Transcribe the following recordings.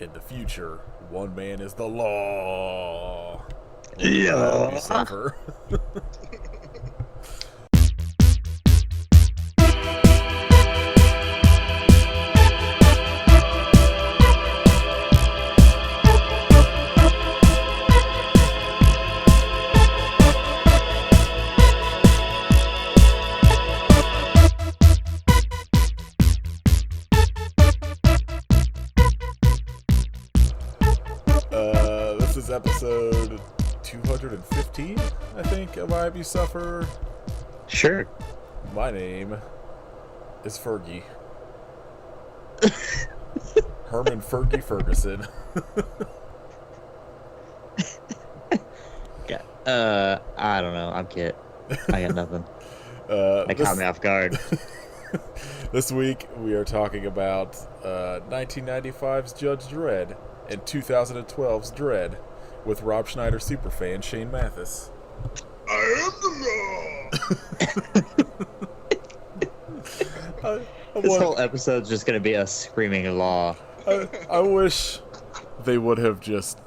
In the future, one man is the law. Yeah. You suffer. This is episode 215, I think, of I You Suffer. Sure. My name is Fergie. Herman Fergie Ferguson. I don't know. I'm Kit. I got nothing. That caught me off guard. This week, we are talking about 1995's Judge Dredd and 2012's Dredd with Rob Schneider superfan Shayne Mathis. I am the law! This whole episode's just going to be us screaming law. I wish they would have just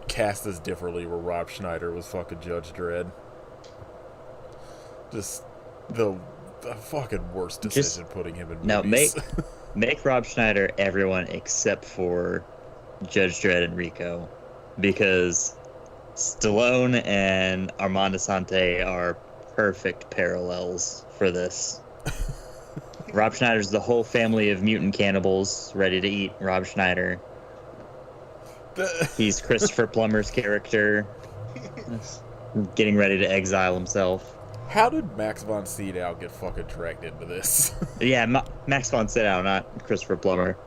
cast this differently where Rob Schneider was fucking Judge Dredd. Just the fucking worst decision putting him in movies. No, make Rob Schneider everyone except for Judge Dredd and Rico, because Stallone and Armando Sante are perfect parallels for this. Rob Schneider's the whole family of mutant cannibals ready to eat Rob Schneider. He's Christopher Plummer's character, getting ready to exile himself. How did Max von Sydow get fucking dragged into this? Yeah, Max von Sydow, not Christopher Plummer.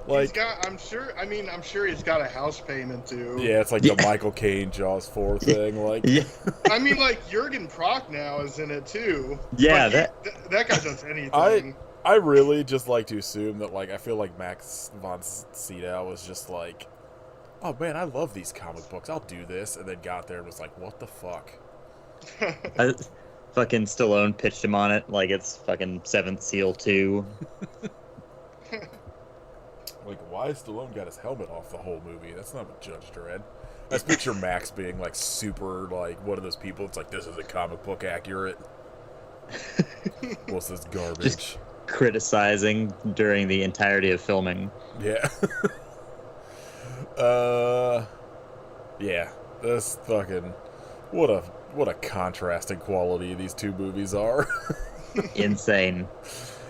Like, I'm sure he's got a house payment too. Yeah, it's like the Michael Caine Jaws 4 thing. Like, yeah. I mean, like Jurgen Prochnow is in it too. Yeah, that guy does anything. I really just like to assume that, like, I feel like Max von Sydow was just like, oh man, I love these comic books, I'll do this, and then got there and was like, what the fuck? Fucking Stallone pitched him on it like it's fucking Seventh Seal 2. Like, why has Stallone got his helmet off the whole movie? That's not what Judge Dredd. I just picture Max being, like, super, like, one of those people. It's like, this isn't comic book accurate. What's this garbage? Just criticizing during the entirety of filming. Yeah. Yeah. This fucking... What a contrasting quality these two movies are. Insane.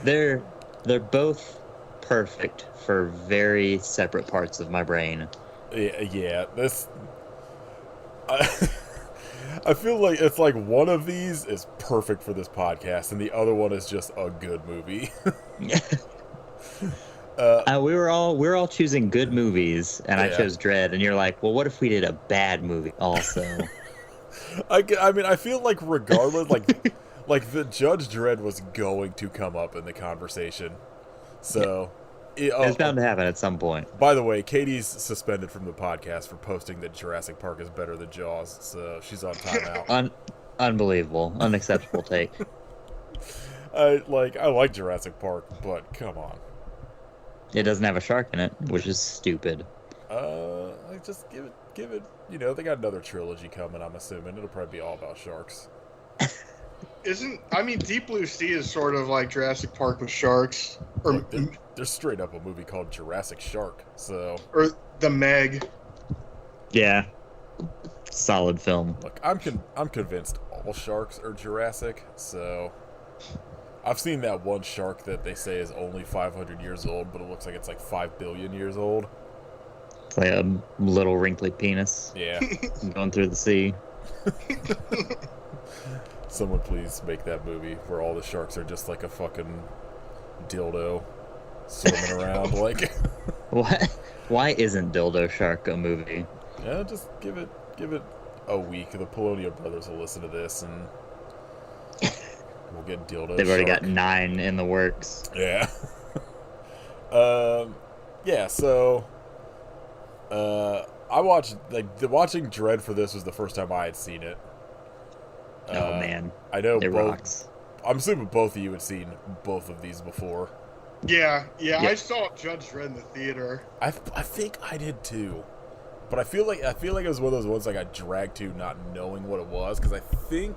They're both perfect for very separate parts of my brain. Yeah, this... I feel like it's like one of these is perfect for this podcast, and the other one is just a good movie. We were all choosing good movies, and yeah. I chose Dredd, and you're like, well, what if we did a bad movie also? I mean, I feel like regardless, like the Judge Dredd was going to come up in the conversation, so it's bound to happen at some point. By the way, Katie's suspended from the podcast for posting that Jurassic Park is better than Jaws, so she's on timeout. Unbelievable, unacceptable take. I like Jurassic Park, but come on, it doesn't have a shark in it, which is stupid. Just give it. You know, they got another trilogy coming. I'm assuming it'll probably be all about sharks. Deep Blue Sea is sort of like Jurassic Park with sharks, or there's straight up a movie called Jurassic Shark. So, or The Meg. Yeah, solid film. Look, I'm convinced all sharks are Jurassic. So, I've seen that one shark that they say is only 500 years old, but it looks like it's like 5 billion years old. It's like a little wrinkly penis. Yeah. Going through the sea. Someone please make that movie where all the sharks are just like a fucking dildo swimming around. Like, why isn't Dildo Shark a movie? Yeah, just give it a week. The Polonium brothers will listen to this and we'll get Dildo They've already Shark. got 9 in the works. Yeah. Yeah, so watching Dredd for this was the first time I had seen it. Oh man, I know it rocks. I'm assuming both of you had seen both of these before. Yeah. Yeah. I saw Judge Dredd in the theater. I think I did too, but I feel like it was one of those ones I got dragged to not knowing what it was because I think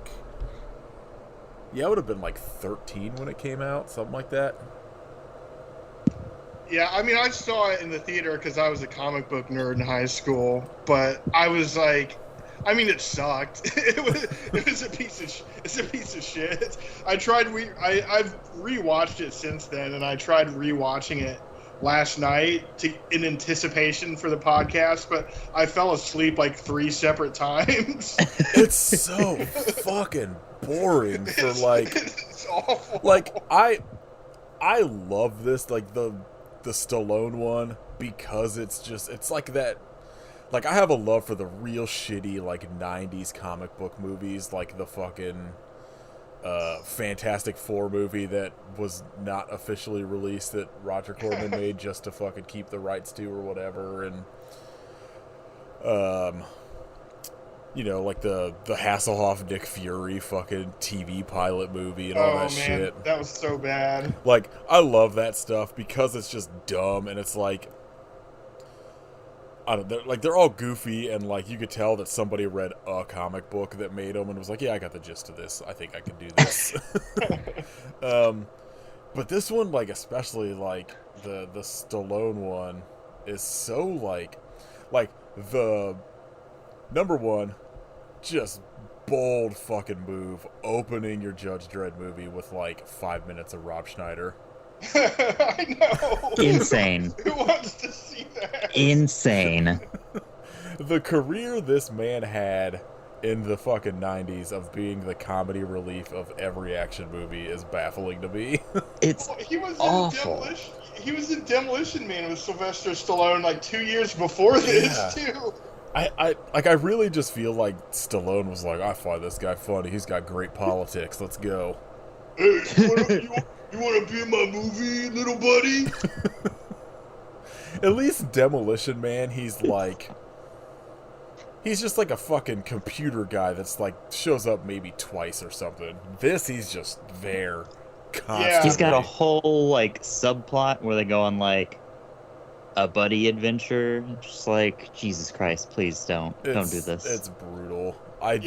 I would have been like 13 when it came out, something like that. Yeah, I mean, I saw it in the theater because I was a comic book nerd in high school, but I was like, I mean, it sucked. It's a piece of shit. I've rewatched it since then, and I tried rewatching it last night in anticipation for the podcast, but I fell asleep like 3 separate times. It's so fucking boring for like It's awful. like I love this like the Stallone one because it's like that. Like, I have a love for the real shitty, like, 90s comic book movies, like the fucking Fantastic Four movie that was not officially released that Roger Corman made just to fucking keep the rights to or whatever, and, you know, like the Hasselhoff Nick Fury fucking TV pilot movie and all that shit. That was so bad. Like, I love that stuff because it's just dumb and it's like, I don't know, like they're all goofy and like you could tell that somebody read a comic book that made them and was like, yeah, I got the gist of this. I think I can do this. But this one, like especially like the Stallone one, is so like the number one, just bold fucking move, opening your Judge Dredd movie with like 5 minutes of Rob Schneider. I know. Insane. Who wants to see that? Insane. The career this man had in the fucking 90s of being the comedy relief of every action movie is baffling to me. It's He was awful. He was in Demolition Man with Sylvester Stallone like 2 years before this too. I really just feel like Stallone was like, I find this guy funny. He's got great politics. Let's go. Hey, you want to be in my movie, little buddy? At least Demolition Man, he's just like a fucking computer guy that's like shows up maybe twice or something. This, he's just there constantly. He's got a whole like subplot where they go on like a buddy adventure. Just like, Jesus Christ, please don't do this. It's brutal. I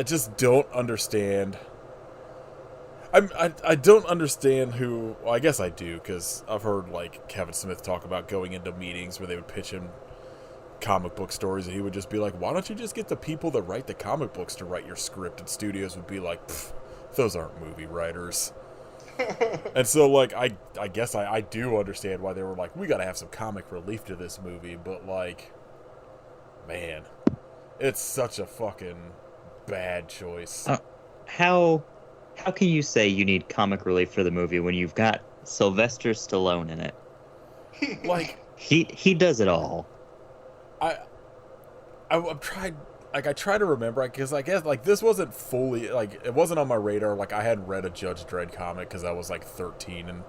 just don't understand. I don't understand who. Well, I guess I do because I've heard like Kevin Smith talk about going into meetings where they would pitch him comic book stories, and he would just be like, "Why don't you just get the people that write the comic books to write your script?" And studios would be like, "Those aren't movie writers." And so, like, I guess I do understand why they were like, "We got to have some comic relief to this movie," but like, man, it's such a fucking bad choice. How can you say you need comic relief for the movie when you've got Sylvester Stallone in it? Like, he does it all. I'm tried. Like, I try to remember because I guess like this wasn't fully like it wasn't on my radar. Like, I hadn't read a Judge Dredd comic because I was like 13 and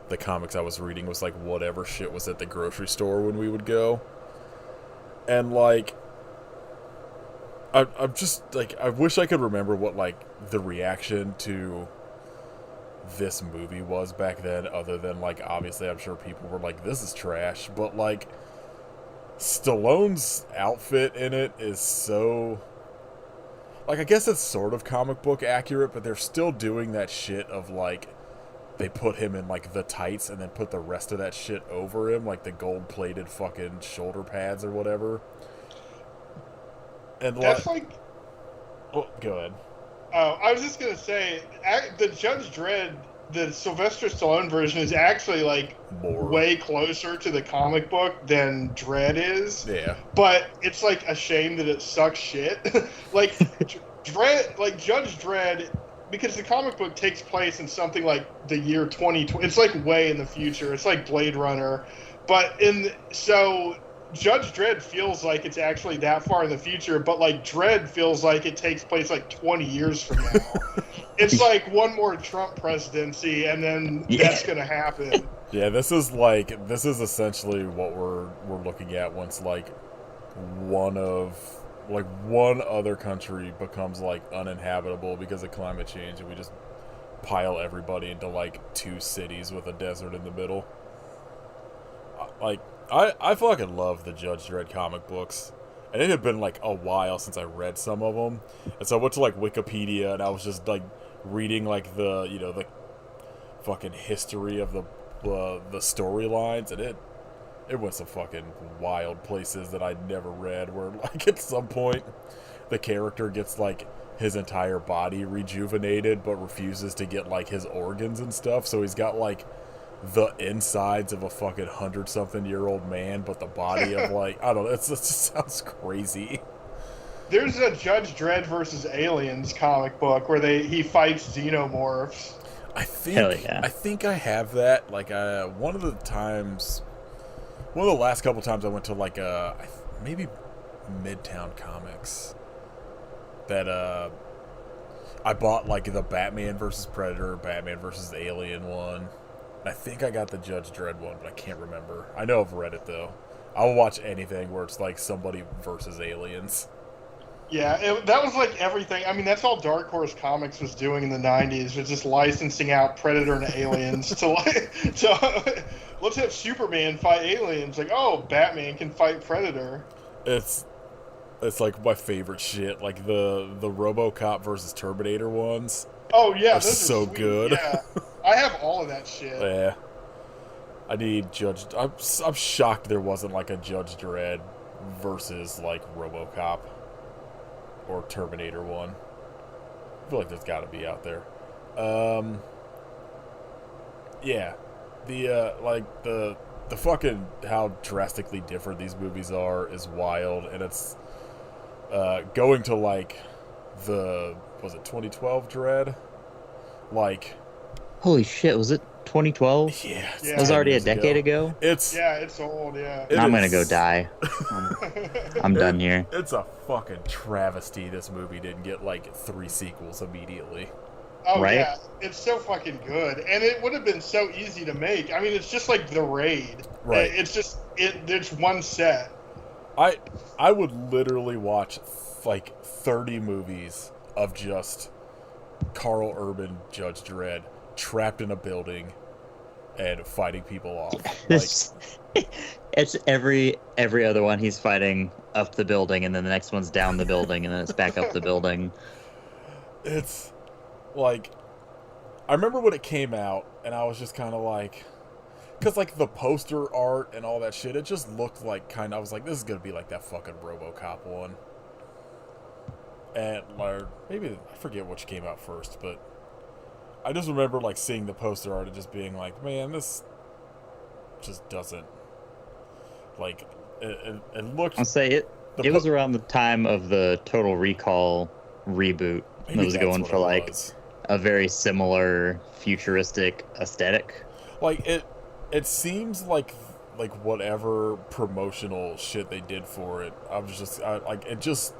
the comics I was reading was like whatever shit was at the grocery store when we would go. And like, I'm just like, I wish I could remember what like the reaction to this movie was back then, other than like obviously I'm sure people were like, this is trash, but like Stallone's outfit in it is so like, I guess it's sort of comic book accurate, but they're still doing that shit of like they put him in like the tights and then put the rest of that shit over him, like the gold plated fucking shoulder pads or whatever. And That's like oh, go ahead. I was just gonna say, the Judge Dredd, the Sylvester Stallone version is actually like way closer to the comic book than Dredd is. Yeah. But it's like a shame that it sucks shit. Like Dredd, like Judge Dredd, because the comic book takes place in something like the year 2020. It's like way in the future. It's like Blade Runner, but so Judge Dredd feels like it's actually that far in the future, but like Dredd feels like it takes place like 20 years from now. It's like one more Trump presidency, and then that's gonna happen. Yeah, this is essentially what we're looking at once like one other country becomes like uninhabitable because of climate change, and we just pile everybody into like 2 cities with a desert in the middle. Like, I fucking love the Judge Dredd comic books. And it had been like a while since I read some of them. And so I went to like Wikipedia and I was just like reading like the, you know, the fucking history of the storylines, and it went some fucking wild places that I'd never read, where like at some point the character gets like his entire body rejuvenated but refuses to get like his organs and stuff, so he's got like the insides of a fucking 100-something-year-old man but the body of like, I don't know, it just sounds crazy. There's a Judge Dredd versus Aliens comic book where he fights xenomorphs. I think, Hell yeah. I think I have that. Like, one of the last couple times I went to like maybe Midtown Comics, that I bought like the Batman versus Predator, Batman versus Alien one. I think I got the Judge Dredd one, but I can't remember. I know I've read it though. I'll watch anything where it's like somebody versus aliens. Yeah, that was like everything. I mean, that's all Dark Horse Comics was doing in the 90s, was just licensing out Predator and Aliens to let's have Superman fight aliens. Like, oh, Batman can fight Predator. It's like my favorite shit. Like the RoboCop versus Terminator ones. Oh yeah, are those are so sweet. good. Yeah, I have all of that shit. Yeah. I need Judge. I'm shocked there wasn't like a Judge Dredd versus like RoboCop or Terminator one. I feel like there's got to be out there. Yeah, the fucking how drastically different these movies are is wild, and it's going to like was it 2012 Dredd? Like, Holy shit, was it 2012? yeah, Yeah. It was already a decade ago? It's It's old. Yeah. it I'm is- gonna go die. I'm done here. It's a fucking travesty this movie didn't get like 3 sequels immediately. Oh Right? yeah, it's so fucking good, and it would have been so easy to make. I mean, it's just like The Raid. Right. It's one set. I would literally watch like 30 movies of just Carl Urban Judge Dredd trapped in a building and fighting people off. Like, It's every other one he's fighting up the building, and then the next one's down the building, and then it's back up the building. it's like, I remember when it came out and I was just kind of like, because like the poster art and all that shit, it just looked like I was like, this is gonna be like that fucking RoboCop one. And or maybe I forget which came out first, but I just remember like seeing the poster art and just being like, man, this just doesn't like it looked. I'll say it. It was around the time of the Total Recall reboot. That was going for like a very similar futuristic aesthetic. Like it seems like whatever promotional shit they did for it, it just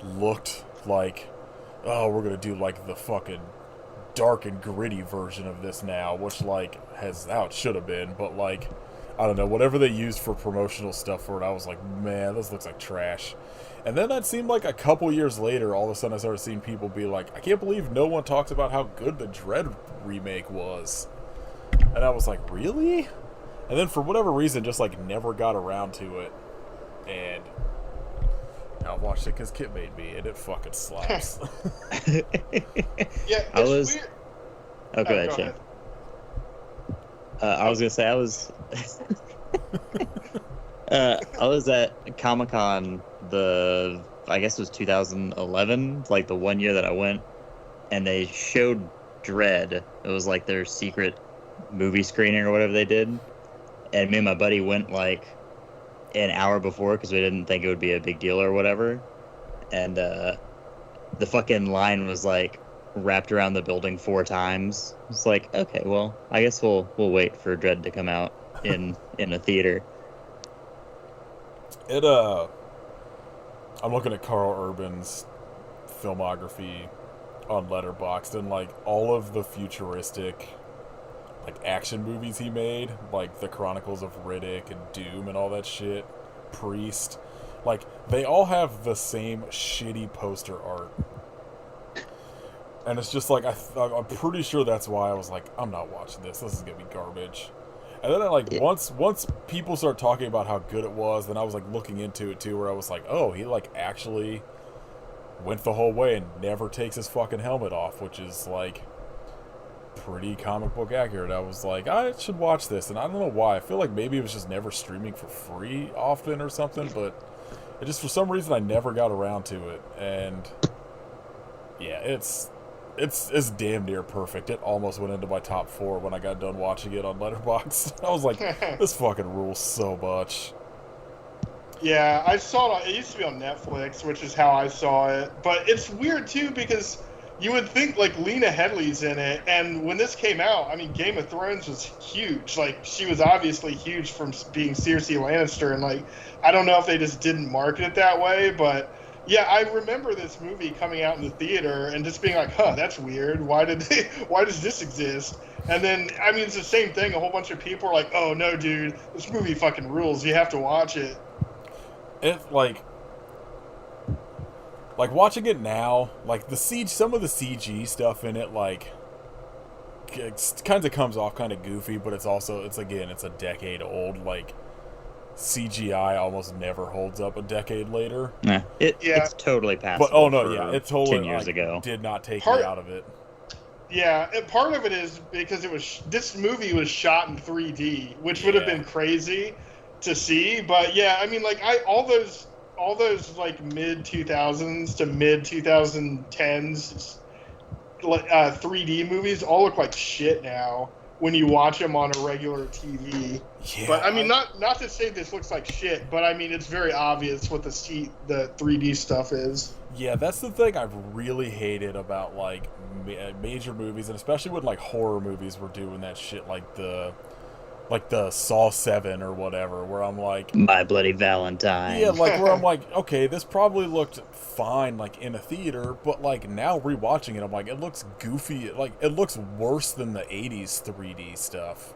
looked like, oh, we're gonna do like the fucking dark and gritty version of this now, which like has how it should have been, but like, I don't know, whatever they used for promotional stuff for it, I was like, man, this looks like trash. And then that seemed like a couple years later, all of a sudden I started seeing people be like, I can't believe no one talks about how good the Dredd remake was. And I was like, really? And then for whatever reason, just like never got around to it. And I watched it because Kit made me, and it fucking slaps. Yeah, it's weird. Oh, go ahead, go Shane. I was gonna say I was at Comic-Con I guess it was 2011, like the one year that I went, and they showed Dredd. It was like their secret movie screening or whatever they did, and me and my buddy went like an hour before because we didn't think it would be a big deal or whatever, and the fucking line was like wrapped around the building 4 times. It's like, okay, well, I guess we'll wait for Dredd to come out in a theater. I'm looking at Carl Urban's filmography on Letterboxd, and like all of the futuristic like action movies he made, like the Chronicles of Riddick and Doom and all that shit, Priest, like they all have the same shitty poster art. And it's just like I'm pretty sure that's why I was like, I'm not watching this. This is gonna be garbage. And then Yeah. once people start talking about how good it was, then I was like looking into it too, where I was like, oh, he like actually went the whole way and never takes his fucking helmet off, which is like pretty comic book accurate. I was like, I should watch this, and I don't know why. I feel like maybe it was just never streaming for free often or something, but it just for some reason I never got around to it. And yeah, it's damn near perfect. It almost went into my top 4 when I got done watching it on Letterboxd. I was like, this fucking rules so much. Yeah, I saw it. It used to be on Netflix, which is how I saw it. But it's weird too because you would think like Lena Headey's in it, and when this came out, I mean, Game of Thrones was huge. Like she was obviously huge from being Cersei Lannister, and like I don't know if they just didn't market it that way, but yeah, I remember this movie coming out in the theater and just being like, huh, that's weird. Why does this exist? And then, I mean, it's the same thing. A whole bunch of people are like, oh, no, dude, this movie fucking rules. You have to watch it. It, like watching it now, like, some of the CG stuff in it, like, it kind of comes off kind of goofy, but it's a decade old, like, CGI almost never holds up a decade later. Nah, it's totally passable. But oh no, yeah, it totally 10 years ago did not take me out of it. Yeah, and part of it is because this movie was shot in 3D, which would have been crazy to see. But yeah, I mean, like all those like mid 2000s to mid 2010s 3D movies all look like shit now when you watch them on a regular TV. Yeah, but I mean, not to say this looks like shit, but I mean it's very obvious what the 3D stuff is. Yeah, that's the thing I've really hated about like major movies, and especially when like horror movies were doing that shit, like the Saw 7 or whatever, where I'm like, My Bloody Valentine. Yeah, like where I'm like, okay, this probably looked fine like in a theater, but like now rewatching it, I'm like, it looks goofy. Like it looks worse than the 80s 3D stuff.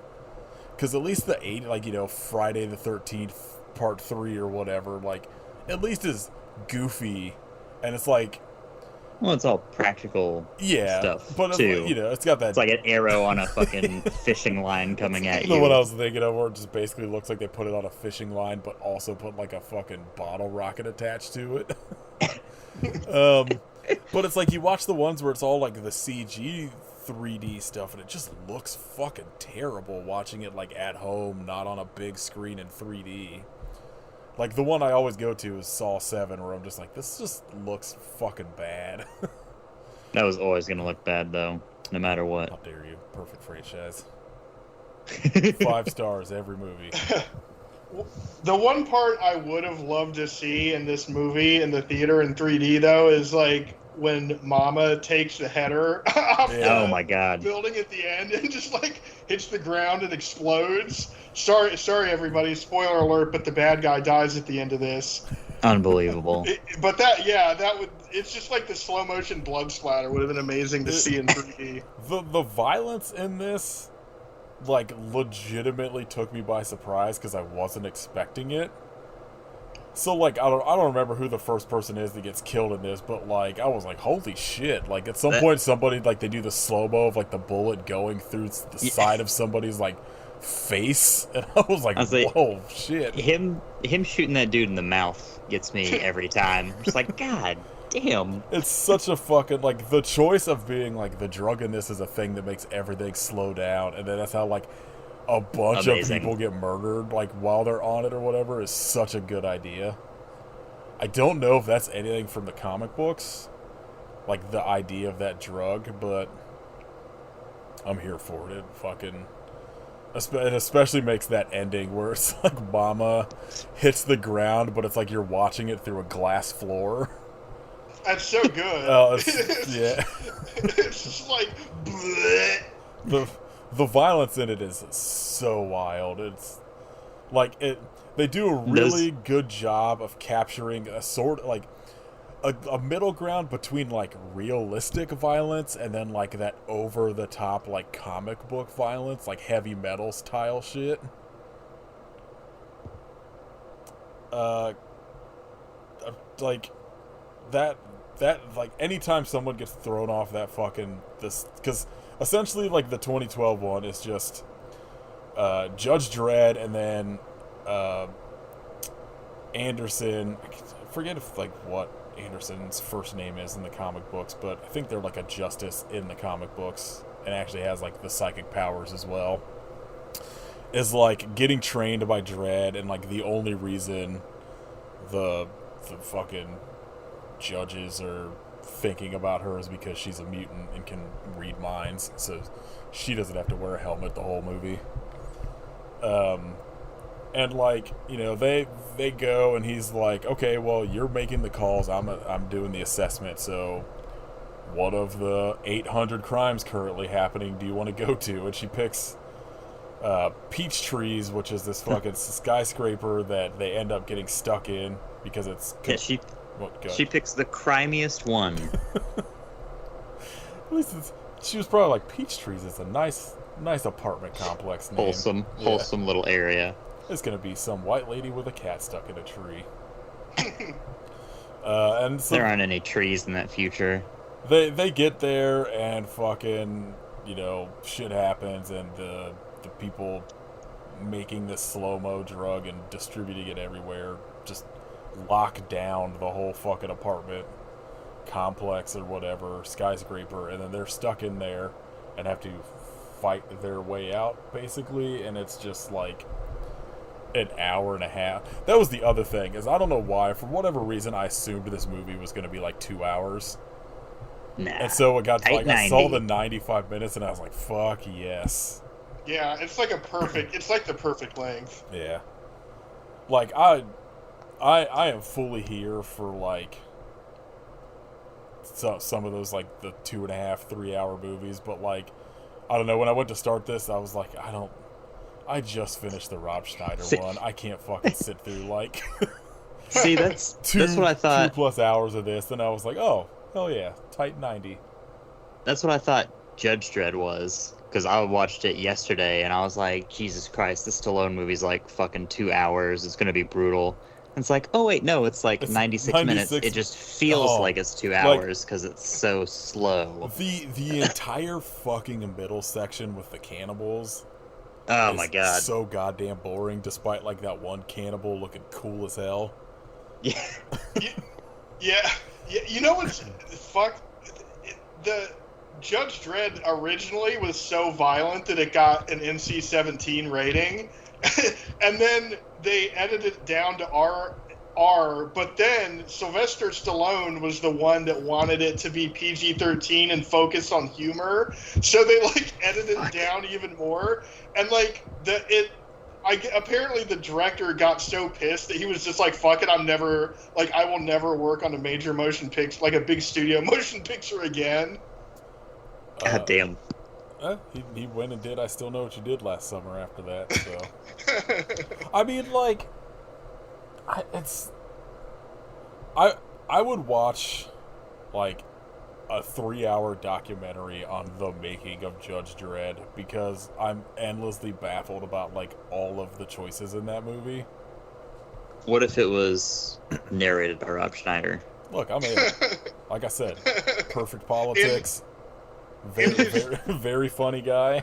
Because at least the 80s, like, you know, Friday the 13th Part 3 or whatever, like at least is goofy, and it's like, well, it's all practical stuff, but too. You know, it's got that. It's like an arrow on a fucking fishing line coming at you. What I was thinking of, where it just basically looks like they put it on a fishing line, but also put like a fucking bottle rocket attached to it. But it's like you watch the ones where it's all like the CG 3D stuff, and it just looks fucking terrible watching it like at home, not on a big screen in 3D. Like, the one I always go to is Saw 7, where I'm just like, this just looks fucking bad. That was always going to look bad, though, no matter what. How dare you. Perfect franchise. 5 stars every movie. The one part I would have loved to see in this movie in the theater in 3D, though, is like when Mama takes the header off Oh my god, building at the end and just like hits the ground and explodes. Sorry, everybody. Spoiler alert! But the bad guy dies at the end of this. Unbelievable. That would. It's just like the slow motion blood splatter would have been amazing to see in 3D. The violence in this, like, legitimately took me by surprise because I wasn't expecting it. So, like, I don't remember who the first person is that gets killed in this, but, like, I was like, holy shit. Like, at some point, somebody, like, they do the slow-mo of, like, the bullet going through the side of somebody's, like, face, and I was like, whoa, shit. Him shooting that dude in the mouth gets me every time. Just like, god damn. It's such a fucking, like, the choice of being, like, the drug in this is a thing that makes everything slow down, and then that's how, like, a bunch of people get murdered, like, while they're on it or whatever, is such a good idea. I don't know if that's anything from the comic books, like, the idea of that drug, but I'm here for it. It fucking... It especially makes that ending where it's like Mama hits the ground, but it's like you're watching it through a glass floor. That's so good. Yeah. It's just like... bleh. The violence in it is so wild. It's like they do a really good job of capturing a sort like a middle ground between like realistic violence and then like that over the top like comic book violence, like heavy metal style shit. Like that that, like, anytime someone gets thrown off that fucking this, because essentially, like, the 2012 one is just Judge Dredd and then Anderson. I forget if, like, what Anderson's first name is in the comic books, but I think they're like a justice in the comic books and actually has, like, the psychic powers as well. Is, like, getting trained by Dredd, and, like, the only reason the fucking judges are thinking about her is because she's a mutant and can read minds, so she doesn't have to wear a helmet the whole movie. And, like, you know, they go, and he's like, okay, well, you're making the calls, I'm doing the assessment, so what of the 800 crimes currently happening do you want to go to? And she picks Peach Trees, which is this fucking skyscraper that they end up getting stuck in because it's... Yeah, she picks the crimiest one. At least she was probably like, Peach Trees is a nice apartment complex name. Wholesome little area. It's gonna be some white lady with a cat stuck in a tree. And so there aren't any trees in that future. They get there, and fucking, you know, shit happens, and the people making this slow-mo drug and distributing it everywhere just lock down the whole fucking apartment complex or whatever, skyscraper, and then they're stuck in there and have to fight their way out, basically, and it's just like an hour and a half. That was the other thing, is I don't know why, for whatever reason, I assumed this movie was going to be like 2 hours. Nah. And so it got to, like, I 90. saw the 95 minutes and I was like, fuck yes. Yeah, it's like it's like the perfect length. Yeah. Like, I am fully here for, like, some of those, like, the 2.5, 3 hour movies, but, like, I don't know, when I went to start this, I was like, I just finished the Rob Schneider one. I can't fucking sit through, like... See, that's what I thought. 2+ hours of this, and I was like, oh, hell yeah, tight 90. That's what I thought Judge Dredd was, because I watched it yesterday, and I was like, Jesus Christ, this Stallone movie's like fucking 2 hours. It's gonna be brutal. And it's like, oh wait, no, it's like 96 minutes. It just feels like it's 2 hours because it's so slow. The entire fucking middle section with the cannibals. Oh my god, so goddamn boring. Despite, like, that one cannibal looking cool as hell. Yeah. Yeah. You know what's the Judge Dredd originally was so violent that it got an NC-17 rating, and then they edited it down to R. But then Sylvester Stallone was the one that wanted it to be PG-13 and focus on humor, so they, like, edited it down even more, and, like, apparently the director got so pissed that he was just like, fuck it, I will never work on a major motion picture, like a big studio motion picture again. God damn. He went and did I Still Know What You Did last summer after that, so. I mean, like, I would watch, like, a 3-hour documentary on the making of Judge Dredd because I'm endlessly baffled about, like, all of the choices in that movie. What if it was narrated by Rob Schneider? Look, I mean, like I said, perfect politics, very funny guy.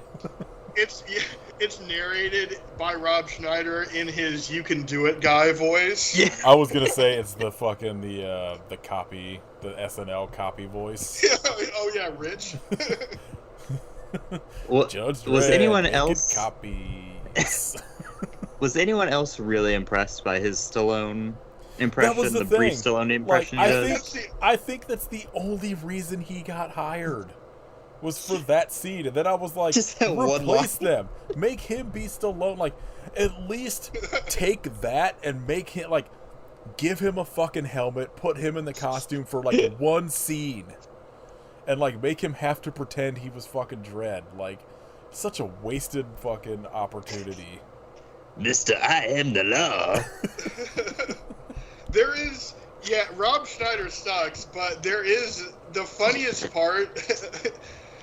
It's narrated by Rob Schneider in his "You Can Do It" guy voice. Yeah. I was gonna say it's the fucking the copy, the SNL copy voice. Oh yeah, Rich. Well, Judge Dredd, was anyone naked else copies. Was anyone else really impressed by his Stallone impression? That was the brief thing. Stallone impression Like, he does? I think that's the only reason he got hired. Was for that scene, and then I was like, Just that one replace line. them, make him be Stallone. Like, at least take that and make him, like, give him a fucking helmet, put him in the costume for, like, one scene, and, like, make him have to pretend he was fucking Dredd. Like, such a wasted fucking opportunity. Mr. I am the law. There is, Rob Schneider sucks, but there is the funniest part.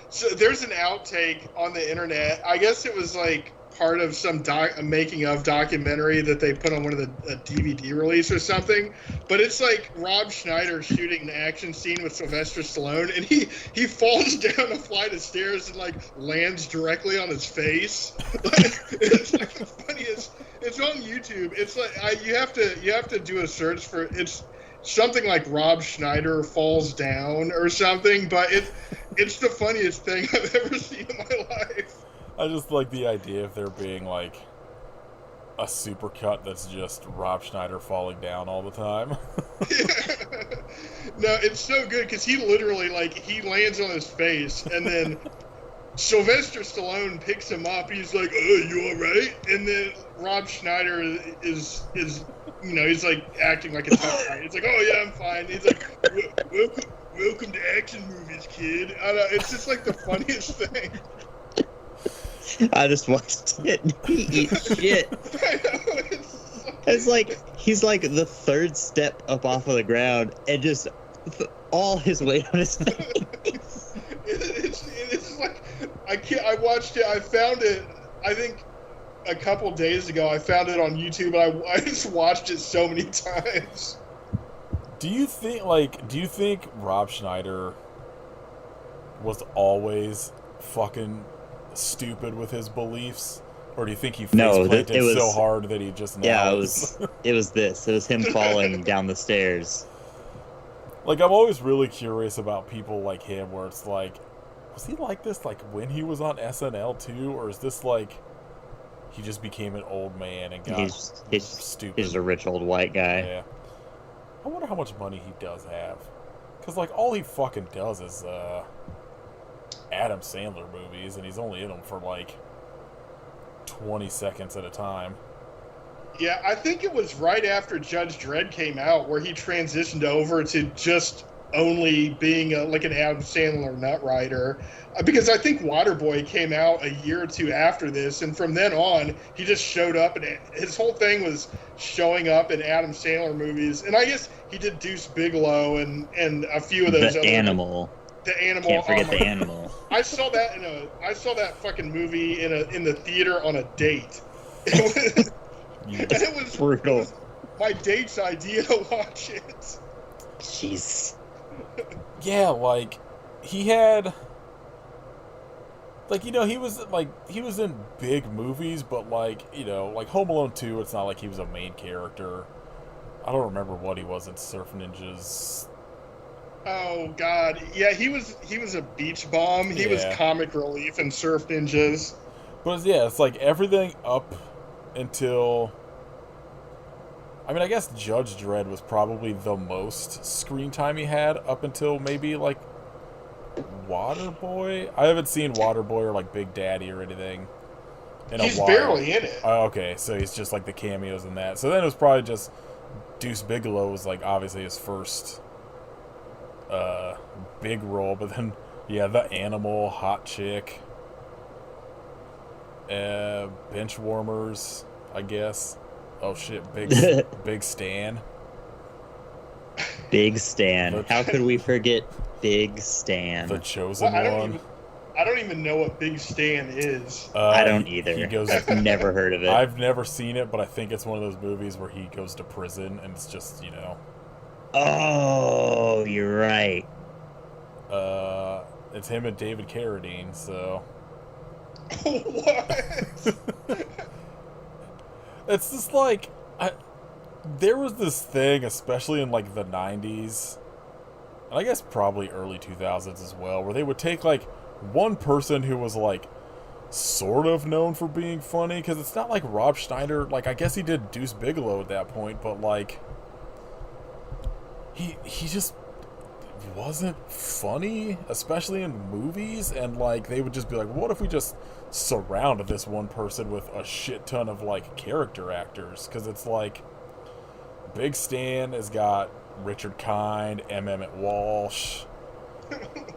So there's an outtake on the internet. I guess it was like part of some making of documentary that they put on one of the DVD release or something. But it's like Rob Schneider shooting an action scene with Sylvester Stallone, and he falls down a flight of stairs and like lands directly on his face. It's like the funniest. It's on YouTube. It's like you have to do a search for it's something like Rob Schneider falls down or something. But it's the funniest thing I've ever seen in my life. I just like the idea of there being like a supercut that's just Rob Schneider falling down all the time. No, it's so good because he literally like he lands on his face and then Sylvester Stallone picks him up. He's like, "Oh, you all right?" And then Rob Schneider is he's like acting like a tough guy. He's like, "Oh yeah, I'm fine." He's like, "Welcome to action movies, kid." I don't know, it's just like the funniest thing. I just watched it and he eats shit. I know, It's like he's like the third step up off of the ground and just all his weight on his face. It's like I watched it. I found it. I think a couple days ago. I found it on YouTube. And I just watched it so many times. Do you think Rob Schneider was always fucking stupid with his beliefs, or do you think he faceplanted so hard that he just now yeah, it was him falling down the stairs. Like, I'm always really curious about people like him, where it's like, was he like this like when he was on SNL too, or is this like he just became an old man and got stupid? He's a rich old white guy. Yeah. I wonder how much money he does have, because like all he fucking does is Adam Sandler movies, and he's only in them for like 20 seconds at a time. Yeah, I think it was right after Judge Dredd came out where he transitioned over to just only being like an Adam Sandler nut writer. Because I think Waterboy came out a year or two after this, and from then on, he just showed up, and his whole thing was showing up in Adam Sandler movies. And I guess he did Deuce Bigelow and a few of those. The Animal. The Animal. Can't forget The Animal. I saw that fucking movie in the theater on a date. It was brutal. It was my date's idea to watch it. Jeez. Yeah, like he had, like, he was in big movies, but like like Home Alone 2. It's not like he was a main character. I don't remember what he was in Surf Ninjas. Oh God, yeah, he was a beach bum. He was comic relief in Surf Ninjas. But yeah, it's like everything up until, I mean, I guess Judge Dredd was probably the most screen time he had up until maybe like Waterboy. I haven't seen Waterboy or like Big Daddy or anything in a while. He's barely in it. Oh, okay, so he's just like the cameos in that. So then it was probably just Deuce Bigelow was like obviously his first big role, but then The Animal, Hot Chick, Benchwarmers, I guess. Oh shit, Big Stan. Big Stan. How could we forget Big Stan? The Chosen One. I don't even know what Big Stan is. I don't either. I've never heard of it. I've never seen it, but I think it's one of those movies where he goes to prison and it's just, Oh, you're right. It's him and David Carradine, so. What? It's just like, there was this thing, especially in like the 90s, and I guess probably early 2000s as well, where they would take like one person who was like sort of known for being funny, because it's not like Rob Schneider, like I guess he did Deuce Bigelow at that point, but like he just wasn't funny, especially in movies, and like they would just be like, what if we just surrounded this one person with a shit ton of like character actors? Because it's like Big Stan has got Richard Kind, Emmett Walsh,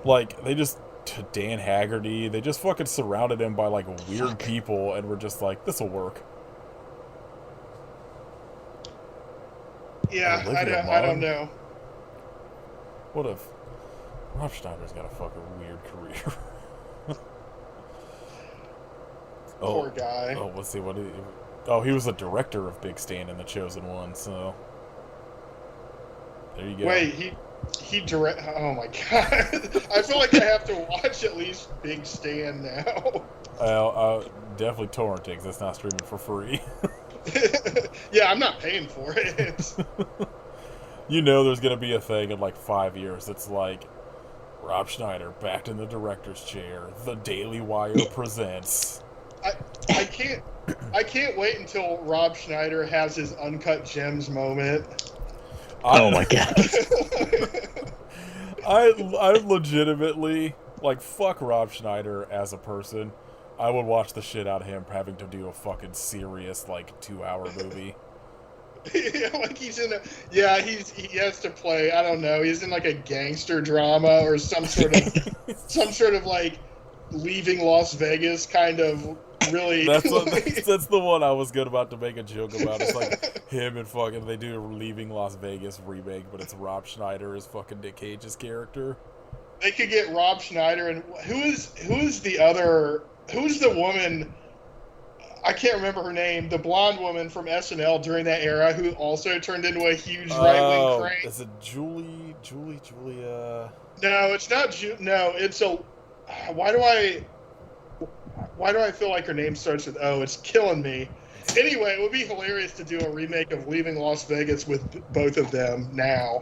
like they just, Dan Haggerty, they just fucking surrounded him by like weird people, and we're just like, this'll work. Yeah, I don't know. What if Rob Schneider's got a fucking weird career? Poor guy. Oh, let's see what. He was the director of Big Stan in The Chosen One. So there you go. Wait, he direct. Oh my god! I feel like I have to watch at least Big Stan now. Definitely torrenting because it's not streaming for free. Yeah, I'm not paying for it. You know, there's gonna be a thing in like 5 years. It's like Rob Schneider back in the director's chair. The Daily Wire presents. I can't wait until Rob Schneider has his Uncut Gems moment. Oh my god. I legitimately, like, fuck Rob Schneider as a person. I would watch the shit out of him having to do a fucking serious, like, 2-hour movie. Yeah, like he's in a he has to play, I don't know, he's in like a gangster drama or some sort of like Leaving Las Vegas kind of really. That's the one I was good about to make a joke about. It's like him and fucking they do a Leaving Las Vegas remake, but it's Rob Schneider as fucking Nick Cage's character. They could get Rob Schneider and who's the woman, I can't remember her name, the blonde woman from SNL during that era who also turned into a huge right-wing crank. Is it Julia? No, it's not no, it's a why do I feel like her name starts with O? It's killing me. Anyway, it would be hilarious to do a remake of Leaving Las Vegas with both of them now.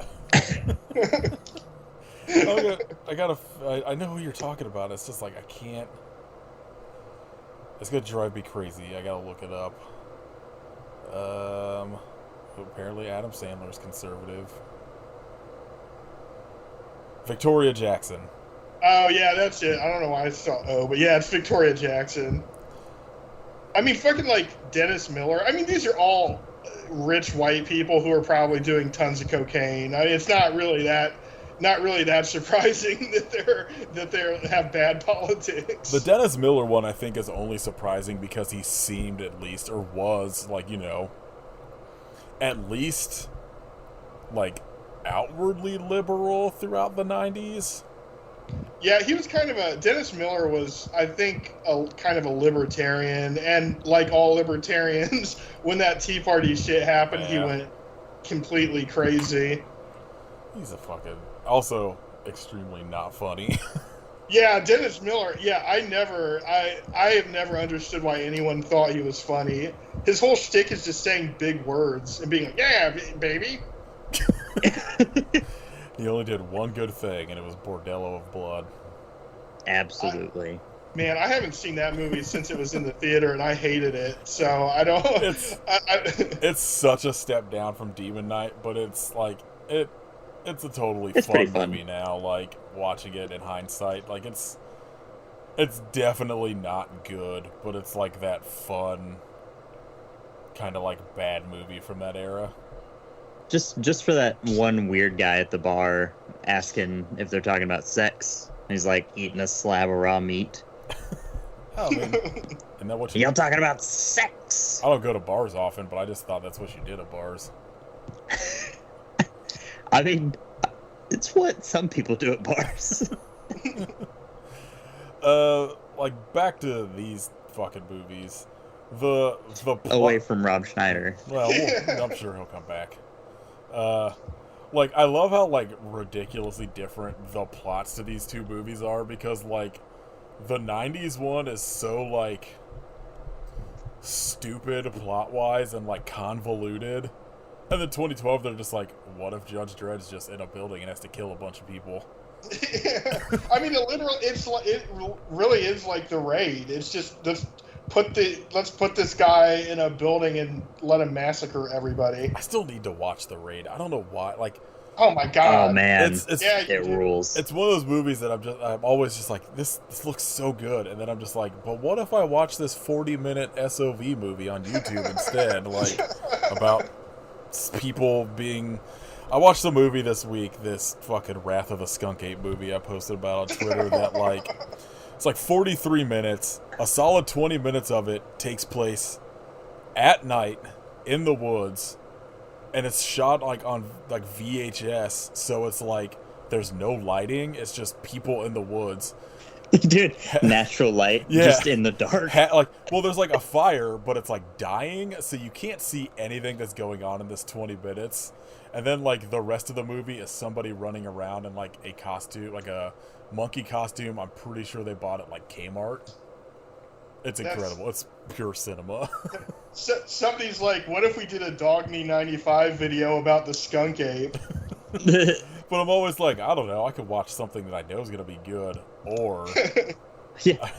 I know who you're talking about. It's just like I can't. It's gonna drive me crazy. I gotta look it up. Apparently Adam Sandler's conservative. Victoria Jackson. Oh yeah, that's it. I don't know why I saw O, but yeah, it's Victoria Jackson. I mean, fucking like Dennis Miller. I mean, these are all rich white people who are probably doing tons of cocaine. I mean, it's not really that surprising that they have bad politics. The Dennis Miller one, I think, is only surprising because he seemed at least, or was, like, you know, at least, like, outwardly liberal throughout the 90s. Yeah, he was Dennis Miller was, I think, kind of a libertarian, and like all libertarians, when that Tea Party shit happened, He went completely crazy. He's a fucking... Also, extremely not funny. Yeah, Dennis Miller. Yeah, I have never understood why anyone thought he was funny. His whole shtick is just saying big words and being like, "Yeah, baby." He only did one good thing, and it was Bordello of Blood. Absolutely. Man, I haven't seen that movie since it was in the theater, and I hated it. So I don't. It's such a step down from Demon Knight, but it's like it's a totally fun movie now. Like watching it in hindsight, like it's definitely not good, but it's like that fun kind of like bad movie from that era. Just for that one weird guy at the bar asking if they're talking about sex. He's like eating a slab of raw meat. Oh, man. Isn't that what y'all talking about sex? I don't go to bars often, but I just thought that's what you did at bars. I mean, it's what some people do at bars. Like back to these fucking movies. The away from Rob Schneider. Well, I'm sure he'll come back. Like, I love how, like, ridiculously different the plots to these two movies are, because, like, the 90s one is so, like, stupid plot-wise and, like, convoluted. And then 2012, they're just like, what if Judge Dredd's just in a building and has to kill a bunch of people? Yeah. I mean, it really is like The Raid. It's just, let's put this guy in a building and let him massacre everybody. I still need to watch The Raid. I don't know why. Like, oh my god! Oh man, it rules. It's one of those movies that I'm always just like, this looks so good, and then I'm just like, but what if I watch this 40-minute SOV movie on YouTube instead, like about people being. I watched a movie this week, this fucking Wrath of the Skunk Ape movie I posted about on Twitter that, like, it's like 43 minutes. A solid 20 minutes of it takes place at night in the woods, and it's shot like on like VHS, so it's like there's no lighting. It's just people in the woods, Dude, natural light, Yeah. just in the dark. There's like a fire, but it's like dying, so you can't see anything that's going on in this 20 minutes. And then like the rest of the movie is somebody running around in like a costume, like a monkey costume. I'm pretty sure they bought it like Kmart. It's incredible. It's pure cinema. Somebody's like, what if we did a Dog Me 95 video about the skunk ape? But I'm always like, I don't know, I could watch something that I know is going to be good, or Yeah.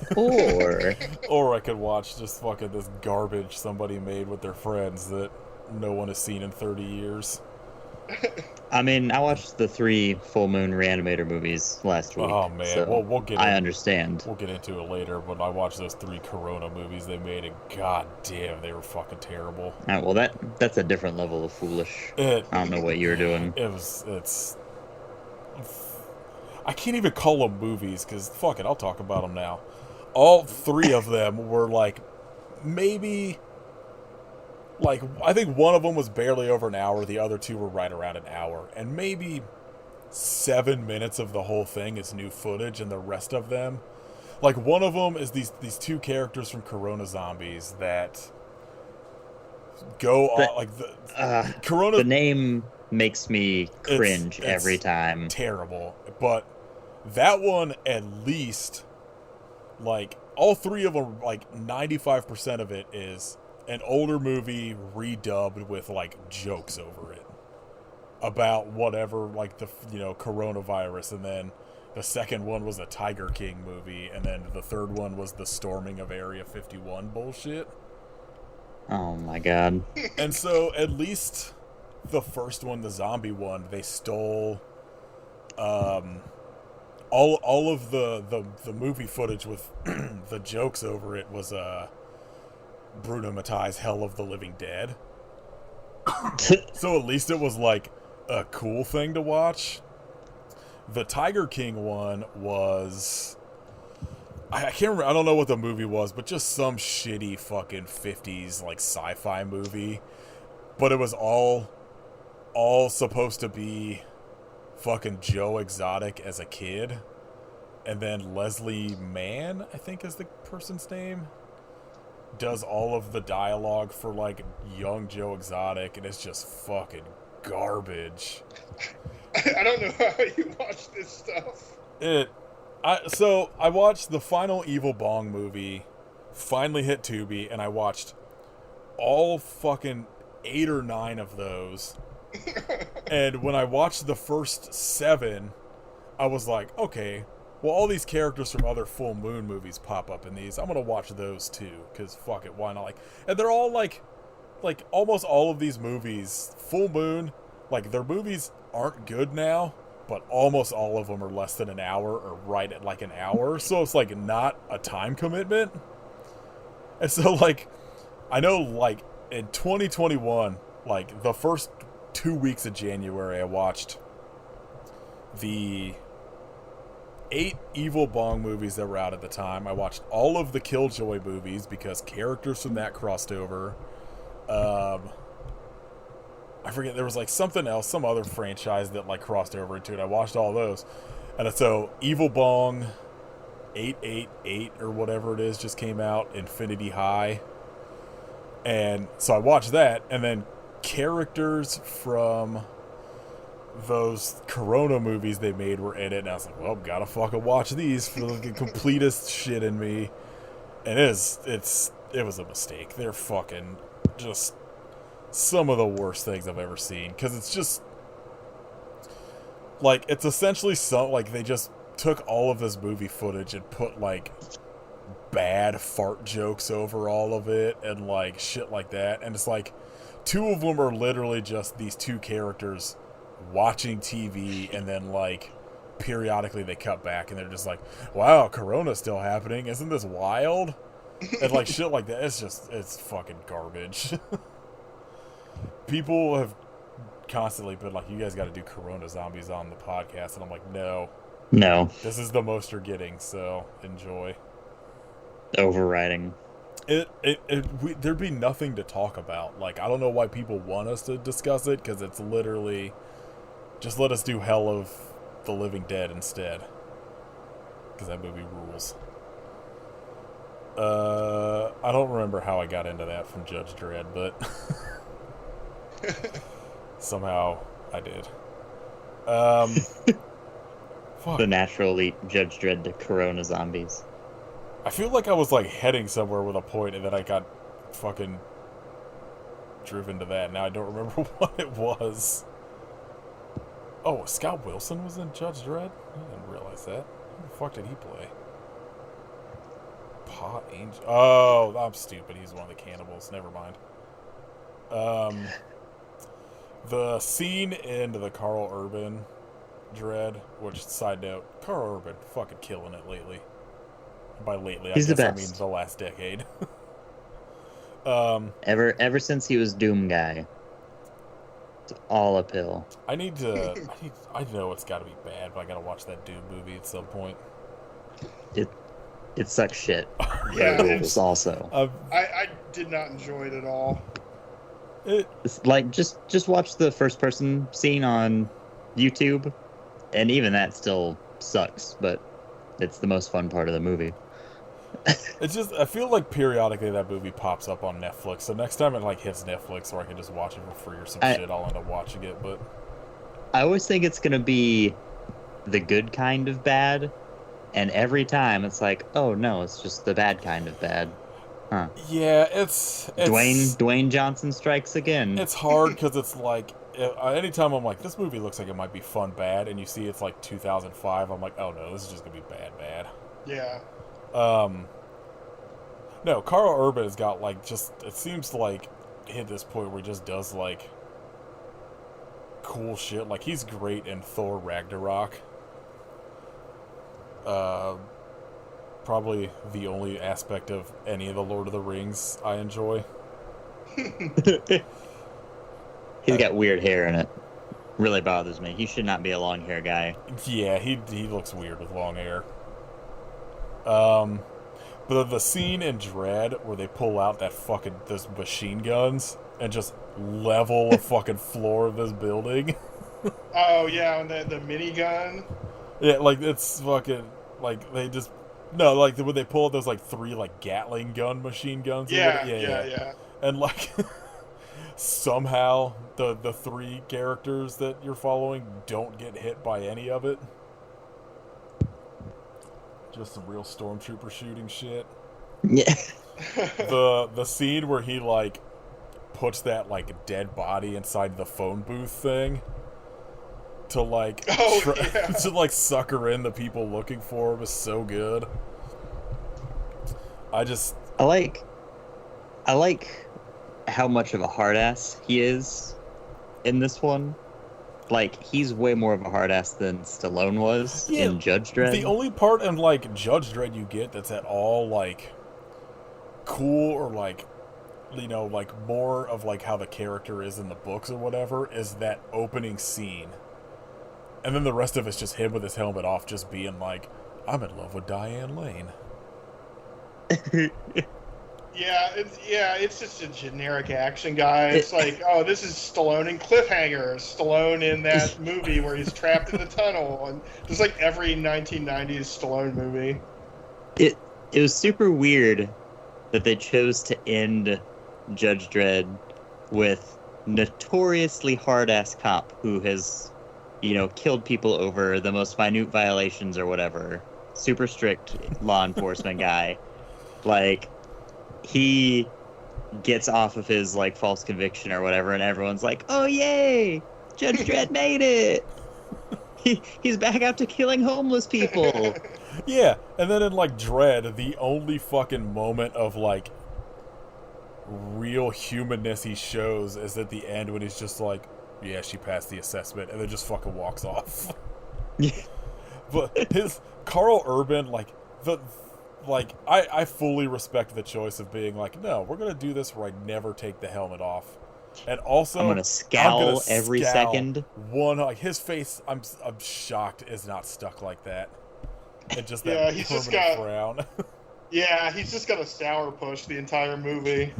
or I could watch just fucking this garbage somebody made with their friends that no one has seen in 30 years. I mean, I watched the 3 Full Moon Reanimator movies last week. Oh man, so well we'll get. I understand. We'll get into it later, but I watched those 3 Corona movies they made, and god damn, they were fucking terrible. All right, well that's a different level of foolish. I don't know what you were doing. It's. I can't even call them movies because fuck it, I'll talk about them now. All 3 of them were like maybe. Like, I think one of them was barely over an hour. The other 2 were right around an hour. And maybe 7 minutes of the whole thing is new footage, and the rest of them... Like, one of them is these 2 characters from Corona Zombies that go on... Like, Corona... The name makes me cringe every time. Terrible. But that one, at least, like, all 3 of them, like, 95% of it is... an older movie redubbed with like jokes over it about whatever, like the coronavirus, and then the second one was a Tiger King movie, and then the third one was the storming of Area 51 bullshit. Oh my god. And so at least the first one, the zombie one, they stole all of the movie footage with the jokes over it was Bruno Mattei's Hell of the Living Dead. So at least it was like a cool thing to watch. The Tiger King one was... I can't remember, I don't know what the movie was, but just some shitty fucking 50s like sci-fi movie. But it was all supposed to be fucking Joe Exotic as a kid. And then Leslie Mann, I think is the person's name, does all of the dialogue for like young Joe Exotic, and it's just fucking garbage. I don't know how you watch this stuff. So I watched the final Evil Bong movie, finally hit Tubi, and I watched all fucking 8 or 9 of those. And when I watched the first 7, I was like, okay, well, all these characters from other Full Moon movies pop up in these. I'm gonna watch those too, because fuck it, why not? Like, and they're all like almost all of these movies, Full Moon, like their movies aren't good now, but almost all of them are less than an hour or right at like an hour. So it's like not a time commitment. And so like, I know like in 2021, like the first 2 weeks of January, I watched the 8 Evil Bong movies that were out at the time. I watched all of the Killjoy movies because characters from that crossed over. I forget, there was like something else, some other franchise that like crossed over into it. I watched all those. And so Evil Bong 888 or whatever it is just came out, Infinity High. And so I watched that, and then characters from those Corona movies they made were in it, and I was like, well, gotta fucking watch these for the completest shit in me. And it was a mistake. They're fucking just some of the worst things I've ever seen, because it's just like, it's essentially like they just took all of this movie footage and put like bad fart jokes over all of it and like shit like that, and it's like 2 of them are literally just these 2 characters watching TV, and then like periodically they cut back and they're just like, wow, Corona's still happening, isn't this wild? And like shit like that. It's fucking garbage. People have constantly been like, you guys got to do Corona Zombies on the podcast, and I'm like, no, this is the most you're getting, so enjoy. Overriding. There'd be nothing to talk about. Like, I don't know why people want us to discuss it, because it's literally just let us do Hell of the Living Dead instead. because that movie rules. I don't remember how I got into that from Judge Dredd, but somehow I did. Fuck. The natural leap, Judge Dredd to Corona zombies. I feel like I was like heading somewhere with a point, and then I got fucking driven to that. Now I don't remember what it was. Oh, Scott Wilson was in Judge Dredd? I didn't realize that. Who the fuck did he play? Pot Angel. Oh, I'm stupid. He's one of the cannibals. Never mind. The scene in the Carl Urban Dredd, which, side note, Carl Urban fucking killing it lately. By lately, I He's the guess I best. mean the last decade. Ever since he was Doom Guy, it's all uphill. I know it's got to be bad, but I gotta watch that Doom movie at some point. It sucks shit. Yeah, But it rules also. I did not enjoy it at all. It's like just watch the first person scene on YouTube, and even that still sucks, but it's the most fun part of the movie. It's just, I feel like periodically that movie pops up on Netflix, so next time it like hits Netflix or I can just watch it for free or some shit, I'll end up watching it, but... I always think it's gonna be the good kind of bad, and every time it's like, oh no, it's just the bad kind of bad. Huh. Yeah, it's Dwayne Johnson strikes again. It's hard because it's like, anytime I'm like, this movie looks like it might be fun bad, and you see it's like 2005, I'm like, oh no, this is just gonna be bad. Yeah. No, Carl Urban has got like it seems like hit this point where he just does like cool shit. Like he's great in Thor Ragnarok. Probably the only aspect of any of the Lord of the Rings I enjoy. He's got weird hair in it. Really bothers me. He should not be a long hair guy. Yeah, he looks weird with long hair. But the scene in Dredd where they pull out those machine guns and just level a fucking floor of this building. Oh yeah, and the minigun. Yeah, like it's fucking like they just like when they pull out those like 3 like Gatling gun machine guns. Yeah. And like somehow the 3 characters that you're following don't get hit by any of it. Just some real stormtrooper shooting shit. Yeah. The scene where he like puts that like dead body inside the phone booth thing to like to like sucker in the people looking for him is so good. I like how much of a hard ass he is in this one. Like, he's way more of a hard ass than Stallone was in Judge Dredd. The only part in like Judge Dredd you get that's at all like cool or like, you know, like more of like how the character is in the books or whatever is that opening scene. And then the rest of it's just him with his helmet off just being like, I'm in love with Diane Lane. It's just a generic action guy. It's like, oh, this is Stallone in Cliffhanger, Stallone in that movie where he's trapped in the tunnel, and just like every 1990s Stallone movie. It was super weird that they chose to end Judge Dredd with notoriously hard-ass cop who has, you know, killed people over the most minute violations or whatever. Super strict law enforcement guy. Like, he gets off of his like false conviction or whatever, and everyone's like, "Oh yay, Judge Dredd made it! He's back out to killing homeless people." Yeah, and then in like Dredd, the only fucking moment of like real humanness he shows is at the end when he's just like, "Yeah, she passed the assessment," and then just fucking walks off. But his Carl Urban, I fully respect the choice of being like, no, we're gonna do this where I never take the helmet off, and also I'm gonna scowl every second. Like his face, I'm shocked is not stuck like that, and just that permanent frown. Yeah, he's just got a sour push the entire movie.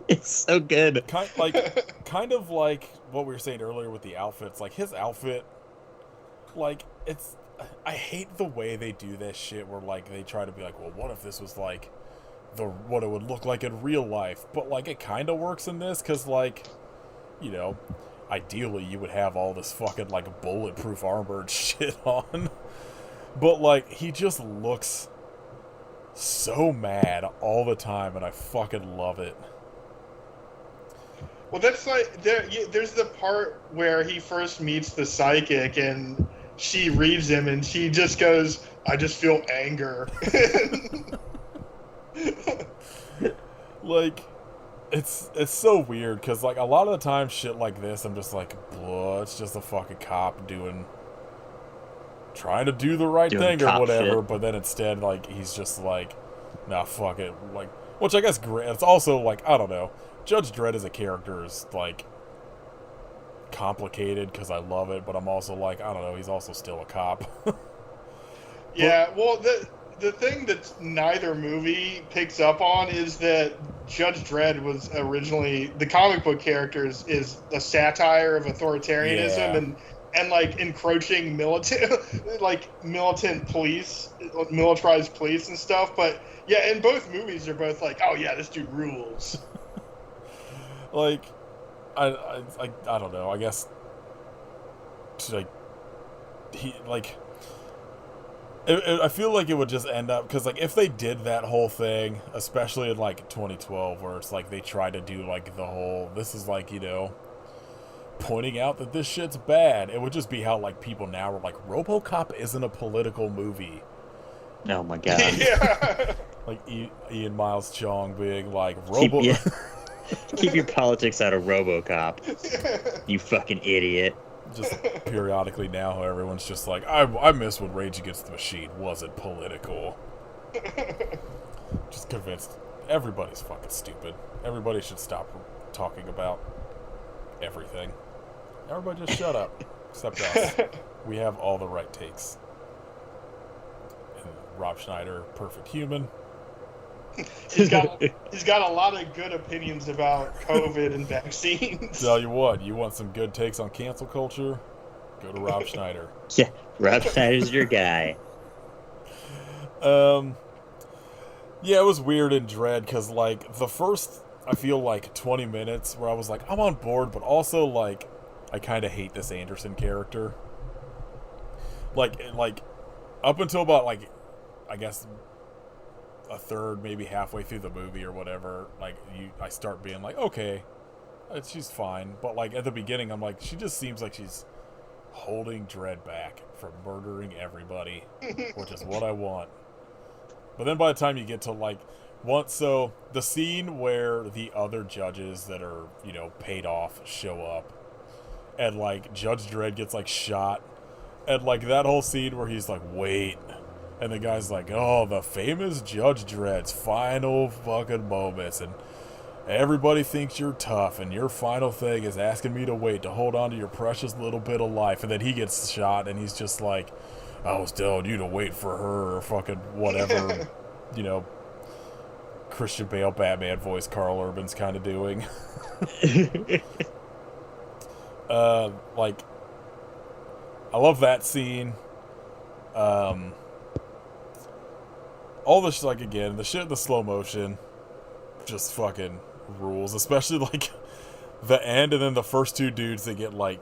It's so good. Kind of like what we were saying earlier with the outfits. Like his outfit, like I hate the way they do this shit where, like, they try to be like, well, what if this was, like, what it would look like in real life? But, like, it kind of works in this because, like, you know, ideally you would have all this fucking, like, bulletproof armor and shit on. But, like, he just looks so mad all the time, and I fucking love it. Well, that's like there's the part where he first meets the psychic, and she reads him, and she just goes, "I just feel anger." Like, it's so weird because, like, a lot of the time shit like this, I'm just like, it's just a fucking cop trying to do the right thing or whatever. Shit. But then instead, like, he's just like, nah, fuck it. Like, which I guess it's also like, I don't know. Judge Dredd as a character is, like, complicated because I love it, but I'm also like, I don't know, he's also still a cop. Yeah, well, the thing that neither movie picks up on is that Judge Dredd was originally, the comic book character is a satire of authoritarianism and like encroaching militant police, militarized police and stuff. But yeah, in both movies, they're both like, oh yeah, this dude rules. Like, I don't know. I guess, like, he, like, I feel like it would just end up, because, like, if they did that whole thing, especially in, like, 2012, where it's like they try to do, like, the whole, this is, like, you know, pointing out that this shit's bad, it would just be how, like, people now are like, RoboCop isn't a political movie. Oh my god. Yeah. Like, Ian Miles Chong being like, Keep your politics out of RoboCop, you fucking idiot. Just periodically now, how everyone's just like, I miss when Rage Against the Machine wasn't political. Just convinced everybody's fucking stupid. Everybody should stop talking about everything. Everybody just shut up. Except us. We have all the right takes. And Rob Schneider, perfect human. He's got a lot of good opinions about COVID and vaccines. Tell you what, you want some good takes on cancel culture? Go to Rob Schneider. Yeah, Rob Schneider's your guy. Yeah, it was weird in Dredd because, like, the first, I feel like 20 minutes where I was like, I'm on board, but also, like, I kind of hate this Anderson character. Like, up until about, like, I guess a third, maybe halfway through the movie or whatever, like, I start being like, okay, she's fine. But, like, at the beginning, I'm like, she just seems like she's holding Dredd back from murdering everybody, which is what I want. But then by the time you get to, like, so the scene where the other judges that are, you know, paid off show up, and, like, Judge Dredd gets, like, shot, and, like, that whole scene where he's like, wait, and the guy's like, oh, the famous Judge Dredd's final fucking moments, and everybody thinks you're tough, and your final thing is asking me to wait to hold on to your precious little bit of life, and then he gets shot, and he's just like, I was telling you to wait for her, or fucking whatever, you know, Christian Bale Batman voice Carl Urban's kind of doing. Like, I love that scene. All this, like, again, the shit in the slow motion just fucking rules, especially, like, the end and then the first two dudes that get, like,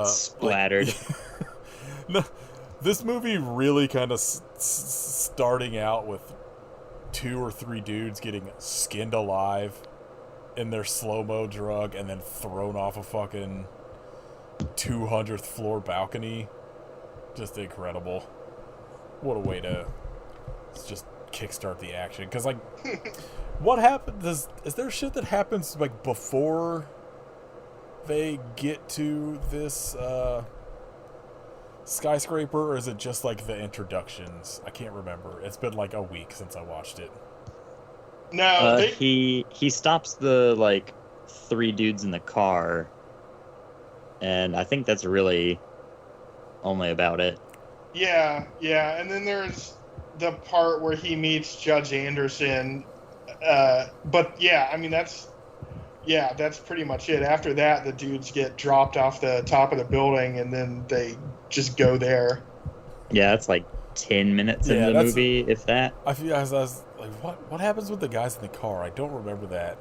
splattered. Like, no, this movie really kind of starting out with 2 or 3 dudes getting skinned alive in their slow-mo drug and then thrown off a fucking 200th floor balcony. Just incredible. What a way to just kickstart the action. Because, like, what happens? Is there shit that happens, like, before they get to this skyscraper, or is it just, like, the introductions? I can't remember. It's been, like, a week since I watched it. No, he stops the, like, 3 dudes in the car, and I think that's really only about it. Yeah, and then there's the part where he meets Judge Anderson, but yeah, I mean that's pretty much it. After that, the dudes get dropped off the top of the building, and then they just go there. Yeah, it's like 10 minutes into Yeah, the that's. movie, if that. I feel I was like, what happens with the guys in the car? I don't remember that.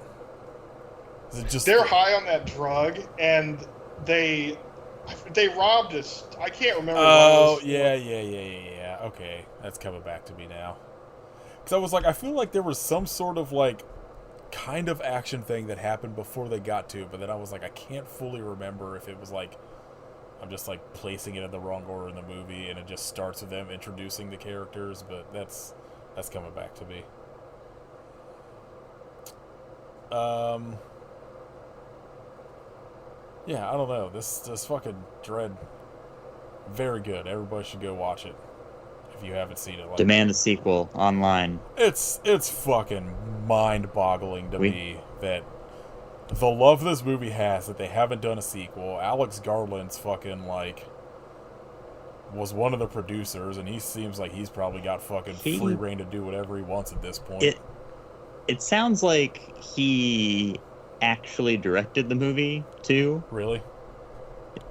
Is it just They're high on that drug, and they they robbed us. I can't remember what it was Oh, for. yeah. Okay, that's coming back to me now. Because I was like, I feel like there was some sort of like kind of action thing that happened before they got to it, but then I was like, I can't fully remember if it was like I'm just like placing it in the wrong order in the movie, and it just starts with them introducing the characters. But that's coming back to me. Um, yeah, I don't know. This fucking Dredd, very good. Everybody should go watch it if you haven't seen it. Like, Demand a sequel online. it's fucking mind-boggling to We me that the love this movie has that they haven't done a sequel. Alex Garland's fucking like was one of the producers, and he seems like he's probably got fucking free he reign to do whatever he wants at this point. it sounds like he actually directed the movie too. Really?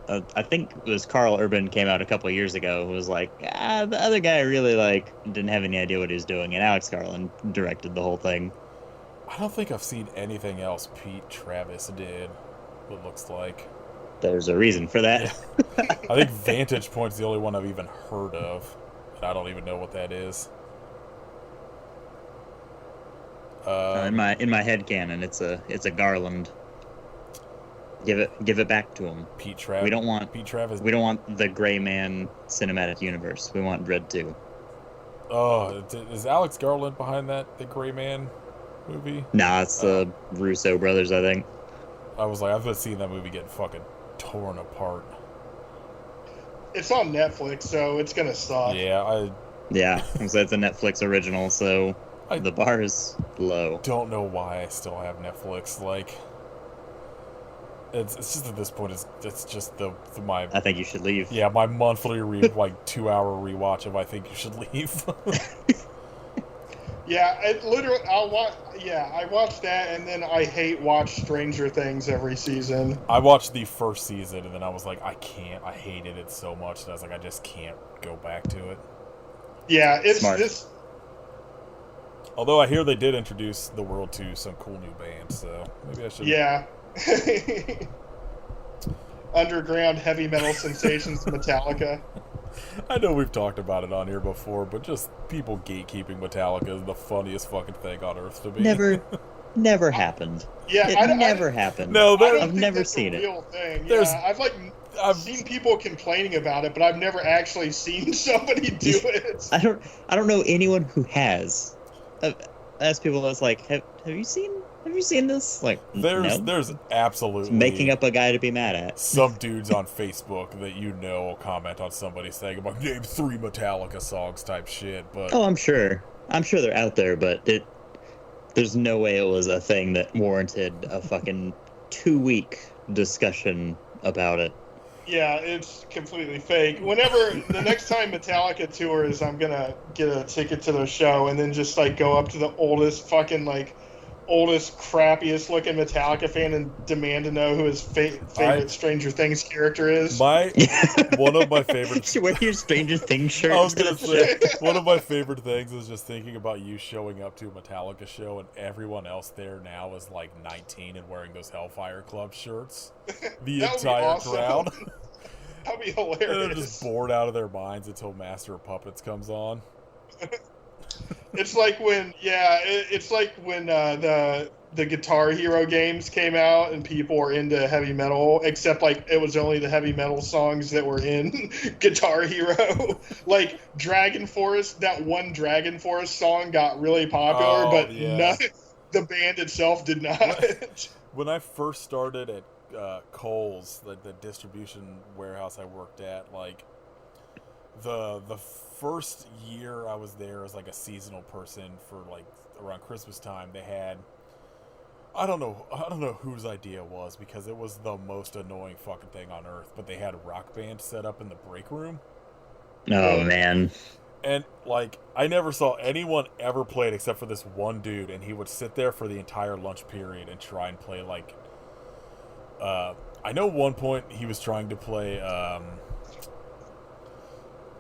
I think it was Carl Urban came out a couple of years ago who was like, the other guy really like didn't have any idea what he was doing, and Alex Garland directed the whole thing. I don't think I've seen anything else Pete Travis did. It looks like. There's a reason for that. Yeah. I think Vantage Point's the only one I've even heard of, and I don't even know what that is. In my head canon, it's a Garland. Give it back to him. Pete Travis. We don't want Pete Travis. We don't want the Gray Man cinematic universe. We want Dredd 2. Oh, is Alex Garland behind that? The Gray Man movie? Nah, it's the Russo brothers, I think. I was like, I've been seeing that movie get fucking torn apart. It's on Netflix, so it's gonna suck. Yeah, Yeah, so it's a Netflix original, so I the bar is low. don't know why I still have Netflix. Like, it's just at this point, it's just my I think you should leave. yeah, my monthly like 2-hour rewatch of I Think You Should Leave. Yeah, it literally. I watched that, and then I watch Stranger Things every season. I watched the first season, and then I was like, I can't. I hated it so much that I was like, I just can't go back to it. Yeah, it's Smart. this. Although I hear they did introduce the world to some cool new bands, so maybe I should. Yeah. Underground heavy metal sensations, Metallica. I know we've talked about it on here before, but just people gatekeeping Metallica is the funniest fucking thing on earth to me. Never happened. Yeah, It never happened. No, I've never seen a it. real thing. There's- Yeah, I've seen people complaining about it, but I've never actually seen somebody do it. I don't know anyone who has. I've asked people that's like, have you seen this? Like, no. There's absolutely It's making up a guy to be mad at. some dudes on Facebook that will comment on somebody saying about name 3 Metallica songs type shit, but Oh, I'm sure they're out there, but there's no way it was a thing that warranted a fucking 2-week discussion about it. Yeah, it's completely fake. Whenever the next time Metallica tours, I'm gonna get a ticket to their show and then just like go up to the oldest crappiest looking Metallica fan and demand to know who his favorite Stranger Things character is. one of my favorite. You should wear your Stranger Things shirt. I was gonna say one of my favorite things is just thinking about you showing up to a Metallica show and everyone else there now is like 19 and wearing those Hellfire Club shirts. The That would be entire awesome. crowd. That'd be And they're hilarious. just bored out of their minds until Master of Puppets comes on. It's like when the Guitar Hero games came out and people were into heavy metal, except like it was only the heavy metal songs that were in Guitar Hero. Like Dragon Forest, that one Dragon Forest song got really popular, but the band itself did not. When I first started at Kohl's, the distribution warehouse I worked at, like the first year I was there as like a seasonal person for like around Christmas time, they had I don't know whose idea it was because it was the most annoying fucking thing on earth, but they had a Rock Band set up in the break room. Oh man. And like I never saw anyone ever play it except for this one dude, and he would sit there for the entire lunch period and try and play like I know one point he was trying to play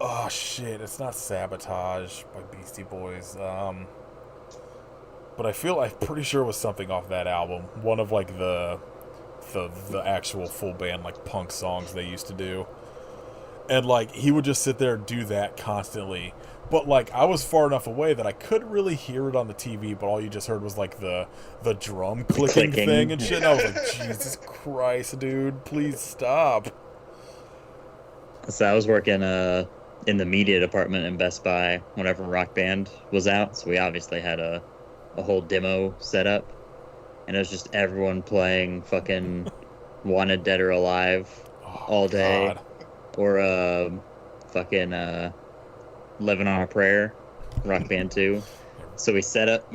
Oh shit! It's not Sabotage by Beastie Boys. But I'm pretty sure it was something off that album. One of like the actual full band like punk songs they used to do. And like he would just sit there and do that constantly. But like I was far enough away that I couldn't really hear it on the TV, but all you just heard was like the drum clicking thing and shit. And I was like, Jesus Christ, dude, please stop. So I was working in the media department in Best Buy whenever Rock Band was out. So we obviously had a whole demo set up. And it was just everyone playing fucking Wanted Dead or Alive all day. God. Or fucking Living on a Prayer, Rock Band 2. So we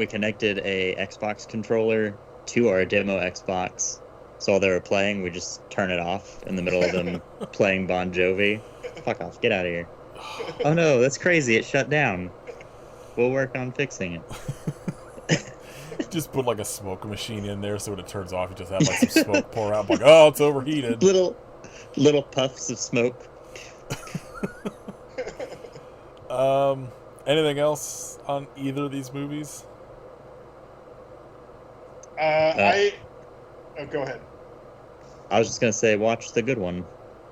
connected a Xbox controller to our demo Xbox. So while they were playing, we just turn it off in the middle of them playing Bon Jovi. Fuck off, get out of here. Oh no, that's crazy, it shut down. We'll work on fixing it. Just put like a smoke machine in there so when it turns off, you just have like some smoke pour out. I'm like, oh, it's overheated. Little puffs of smoke. Anything else on either of these movies? Go ahead. I was just gonna say, watch the good one.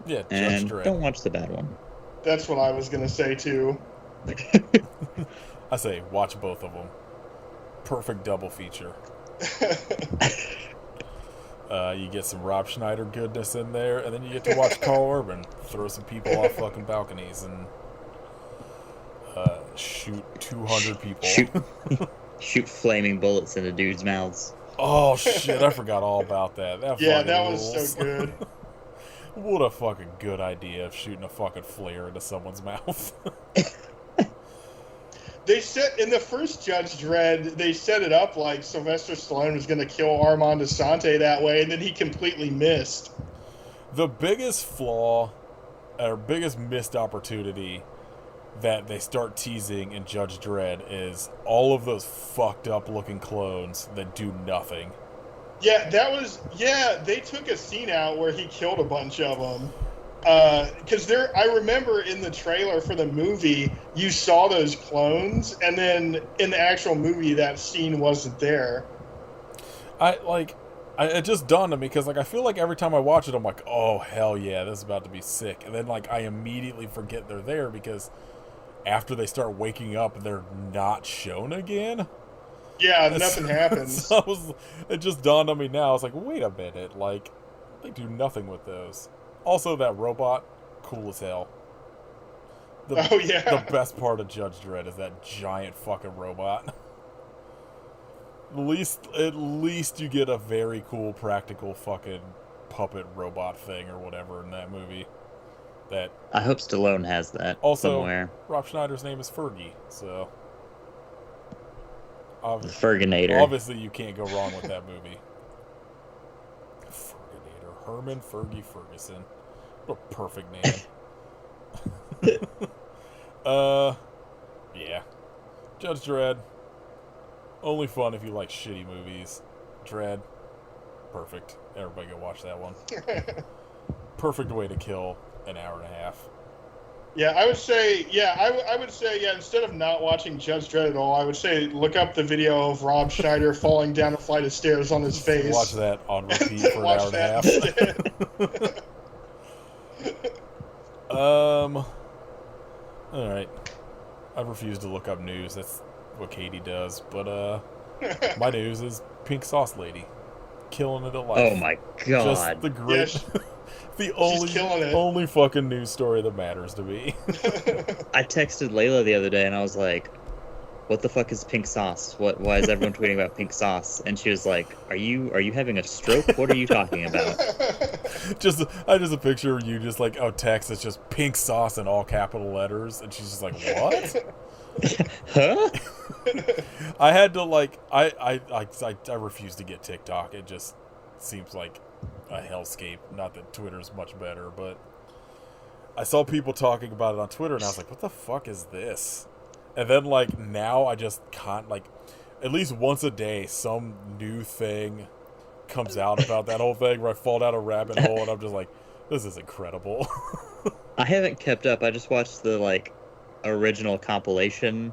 Yeah, and Dredd. don't watch the bad one. That's what I was gonna say too. I say watch both of them. Perfect double feature. You get some Rob Schneider goodness in there, and then you get to watch Carl Urban throw some people off fucking balconies and shoot 200 people. Shoot flaming bullets into dudes' mouths. Oh shit! I forgot all about that. That was so good. What a fucking good idea of shooting a fucking flare into someone's mouth. They set in the first Judge Dredd, they set it up like Sylvester Stallone was going to kill Armand Assante that way, and then he completely missed. The biggest flaw, or biggest missed opportunity that they start teasing in Judge Dredd is all of those fucked up looking clones that do nothing. Yeah, they took a scene out where he killed a bunch of them. Because I remember in the trailer for the movie, you saw those clones, and then in the actual movie, that scene wasn't there. It just dawned on me, because like I feel like every time I watch it, I'm like, oh hell yeah, this is about to be sick, and then like I immediately forget they're there because after they start waking up, they're not shown again. Yeah, nothing happens. So it just dawned on me now. I was like, wait a minute, like they do nothing with those. Also, that robot, cool as hell. The best part of Judge Dredd is that giant fucking robot. At least you get a very cool practical fucking puppet robot thing or whatever in that movie. That I hope Stallone has that also, somewhere. Rob Schneider's name is Fergie, so the Ferginator. Obviously, you can't go wrong with that movie. Ferginator, Herman Fergie Ferguson. What a perfect name. Yeah. Judge Dredd. Only fun if you like shitty movies. Dredd. Perfect. Everybody go watch that one. Perfect way to kill an hour and a half. Yeah, I would say, instead of not watching Judge Dredd at all, I would say look up the video of Rob Schneider falling down a flight of stairs on his face. Watch that on repeat for an hour and a half. Alright. I refuse to look up news. That's what Katie does. But, my news is Pink Sauce Lady. Killing it at life. Oh my god. Just the great... Yeah, the only fucking news story that matters to me. I texted Layla the other day and I was like, what the fuck is pink sauce? Why is everyone tweeting about pink sauce? And she was like, are you having a stroke? What are you talking about? just a picture of you just like, text that's just pink sauce in all capital letters, and she's just like, what? Huh? I had to like I refuse to get TikTok. It just seems like a hellscape. Not that Twitter's much better, but I saw people talking about it on Twitter and I was like, what the fuck is this? And then like now I just can't, like, at least once a day some new thing comes out about that whole thing where I fall down a rabbit hole and I'm just like, this is incredible. I haven't kept up. I just watched the like original compilation.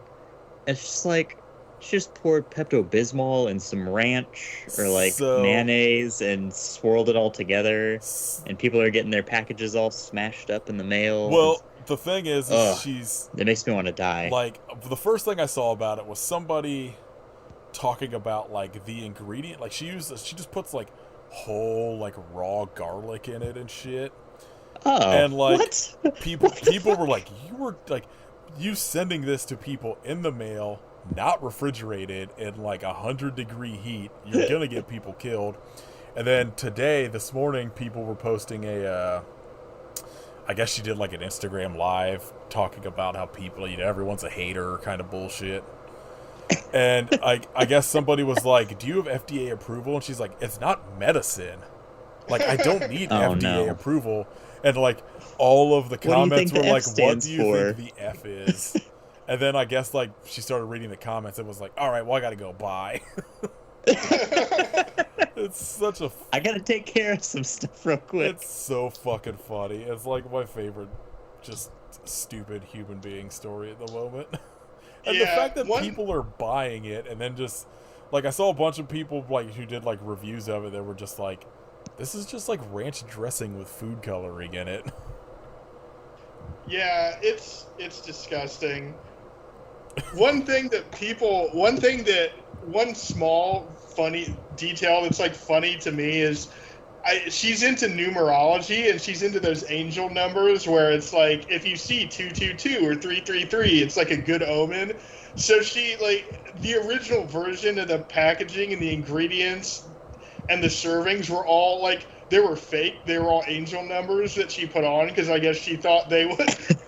It's just like she just poured Pepto-Bismol and some ranch or like So, mayonnaise and swirled it all together, s- and people are getting their packages all smashed up in the mail. well, the thing is Ugh, she's it makes me want to die. like the first thing I saw about it was somebody talking about like the ingredient. Like she just puts like whole like raw garlic in it and shit. Oh, And like what? people What the people were fuck? like, you were like, you sending this to people in the mail, not refrigerated in like 100-degree heat, you're gonna get people killed. And then this morning, people were posting I guess she did like an Instagram live talking about how people, everyone's a hater kind of bullshit. And I guess somebody was like, do you have FDA approval? And she's like, it's not medicine. Like, I don't need Oh FDA no. approval. And like all of the What do you comments think were the F like, what do stands you for? think the F is? And then I guess like she started reading the comments and was like, all right, well, I gotta go. Bye. It's such a I gotta take care of some stuff real quick. it's so fucking funny. It's like my favorite just stupid human being story at the moment. And the Yeah, fact that one people are buying it and then just like I saw a bunch of people like who did like reviews of it that were just like, this is just like ranch dressing with food coloring in it. Yeah, it's disgusting. One small funny detail that's like funny to me is she's into numerology and she's into those angel numbers where it's like if you see 222 or 333, it's like a good omen. So she like the original version of the packaging and the ingredients and the servings were all like they were fake. They were all angel numbers that she put on because I guess she thought they would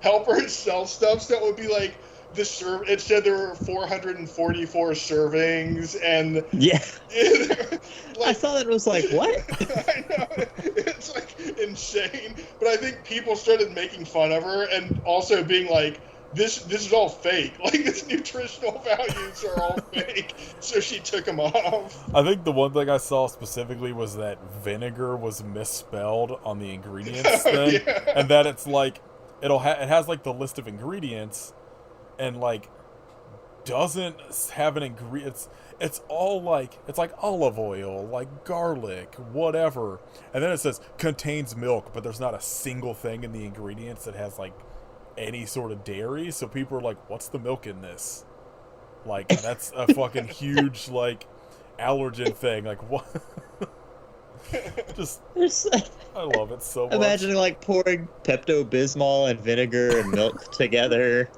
help her sell stuff. So it would be like it said there were 444 servings and Yeah. I like thought it was like, what? I know it's like insane. But I think people started making fun of her and also being like, this is all fake. Like this nutritional values are all fake. So she took them off. I think the one thing I saw specifically was that vinegar was misspelled on the ingredients thing, Yeah. and that it's like it has like the list of ingredients, and like doesn't have an ingredient. It's all like it's like olive oil, like garlic, whatever, and then it says contains milk, but there's not a single thing in the ingredients that has like any sort of dairy. So people are like, "What's the milk in this?" Like that's a fucking huge like allergen thing. Like what? Just I love it so much. Imagining like pouring Pepto-Bismol and vinegar and milk together,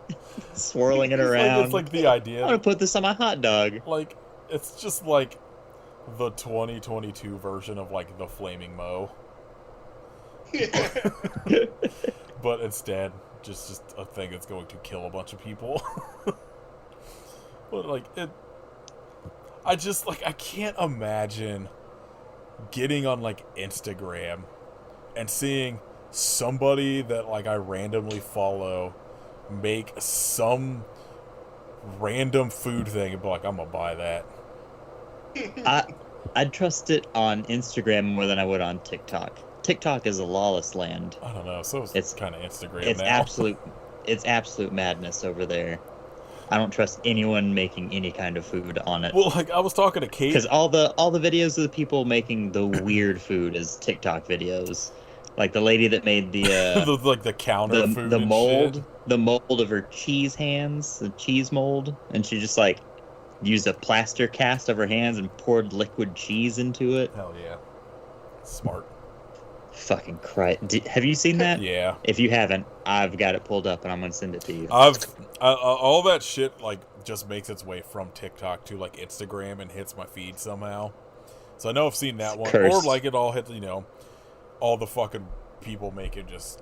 swirling it around. It's like the idea. I'm gonna put this on my hot dog. Like it's just like the 2022 version of like the Flaming Moe, Yeah. but instead just a thing that's going to kill a bunch of people. But like it, I just like I can't imagine getting on like Instagram and seeing somebody that like I randomly follow make some random food thing and be like, I'm gonna buy that. I'd trust it on Instagram more than I would on TikTok. TikTok is a lawless land. I don't know. So it's kind of Instagram It's now. it's absolute madness over there. I don't trust anyone making any kind of food on it. Well, like I was talking to Kate Because all the videos of the people making the weird food is TikTok videos. Like the lady that made the like the counter food, the and mold, shit. the mold of her cheese hands, the cheese mold, and she just like used a plaster cast of her hands and poured liquid cheese into it. Hell yeah, smart. Fucking Christ! Have you seen that? Yeah, If you haven't, I've got it pulled up and I'm gonna send it to you. all that shit like just makes its way from TikTok to like Instagram and hits my feed somehow. So I know I've seen that one, Cursed. or like it all hit all the fucking people making just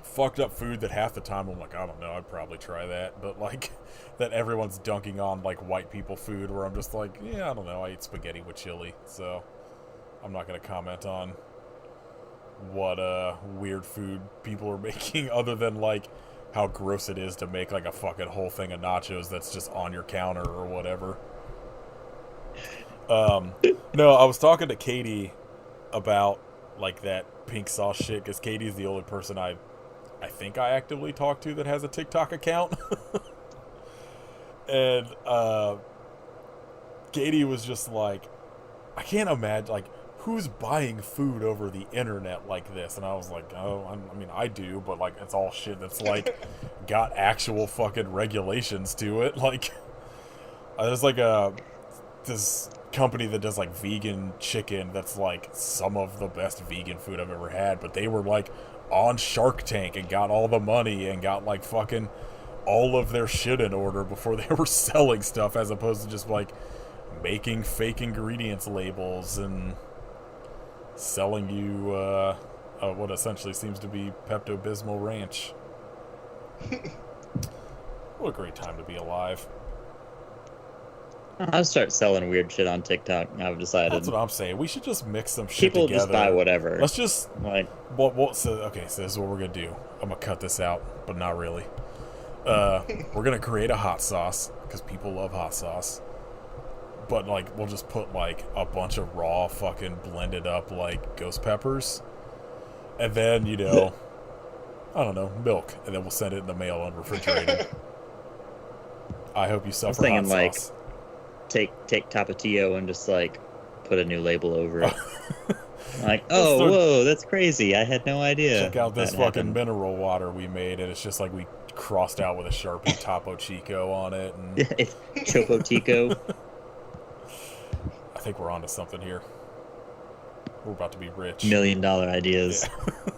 fucked up food that half the time I'm like, I don't know, I'd probably try that, but like that everyone's dunking on like white people food where I'm just like, yeah, I don't know, I eat spaghetti with chili, so I'm not gonna comment on what weird food people are making other than like how gross it is to make like a fucking whole thing of nachos that's just on your counter or whatever. No, I was talking to Katie about like that pink sauce shit because Katie's the only person I I think I actively talk to that has a TikTok account. And Katie was just like, I can't imagine, like, who's buying food over the internet like this? And I was like, oh, I mean, I do, but, like, it's all shit that's, like, got actual fucking regulations to it. Like, there's, like, this company that does, like, vegan chicken that's, like, some of the best vegan food I've ever had, but they were, like, on Shark Tank and got all the money and got, like, fucking all of their shit in order before they were selling stuff, as opposed to just, like, making fake ingredients labels and selling you what essentially seems to be Pepto-Bismol Ranch. What a great time to be alive. I'll start selling weird shit on TikTok. I've decided. That's what I'm saying. We should just mix some shit People together. just buy whatever. Let's just like. So this is what we're gonna do. I'm gonna cut this out, but not really. We're gonna create a hot sauce because people love hot sauce. But, like, we'll just put, like, a bunch of raw fucking blended up, like, ghost peppers. And then, you know, I don't know, milk. And then we'll send it in the mail unrefrigerated. I hope you suffer hot sauce. Like, take Tapatio and just, like, put a new label over it. Like, oh, whoa, that's crazy. I had no idea. Check out this fucking mineral water we made, and it's just like we crossed out with a Sharpie Topo Chico on it. And Chopo Tico. I think we're onto something here. We're about to be rich. $1 million ideas. Yeah.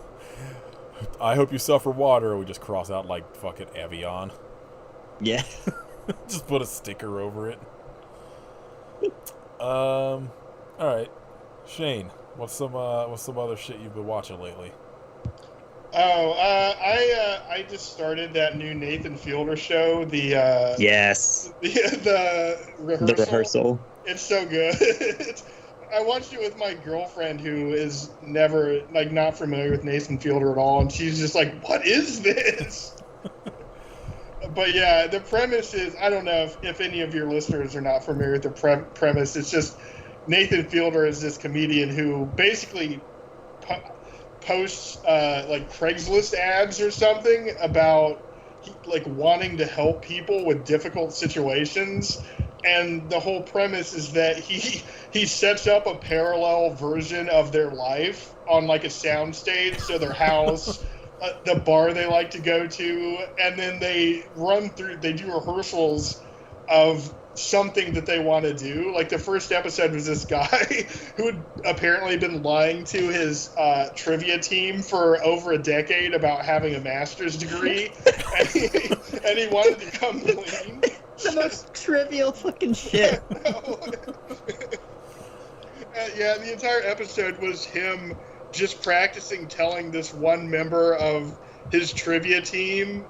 I hope you suffer water. We just cross out like fucking Evian. Yeah. Just put a sticker over it. All right, Shayne. What's some other shit you've been watching lately? I just started that new Nathan Fielder show. Yes. The rehearsal. The rehearsal. It's so good. I watched it with my girlfriend who is never, like, not familiar with Nathan Fielder at all, and she's just like, what is this? But yeah, the premise is, I don't know if any of your listeners are not familiar with the premise. It's just Nathan Fielder is this comedian who basically posts like Craigslist ads or something about like wanting to help people with difficult situations. And the whole premise is that he sets up a parallel version of their life on like a soundstage, so their house, the bar they like to go to, and then they do rehearsals of something that they want to do. Like the first episode was this guy who had apparently been lying to his trivia team for over a decade about having a master's degree, and he wanted to come clean. The most trivial fucking shit. Yeah, the entire episode was him just practicing telling this one member of his trivia team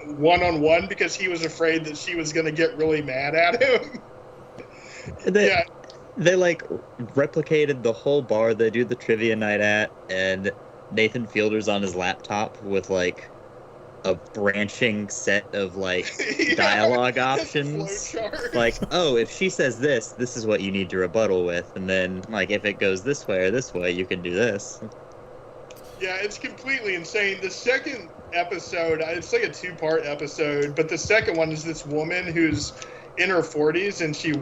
one-on-one because he was afraid that she was going to get really mad at him. They like replicated the whole bar they do the trivia night at, and Nathan Fielder's on his laptop with like a branching set of like dialogue options. Like, oh, if she says this is what you need to rebuttal with, and then like if it goes this way or this way, you can do this. Yeah, it's completely insane. The second episode, it's like a 2-part episode, but the second one is this woman who's in her 40s and she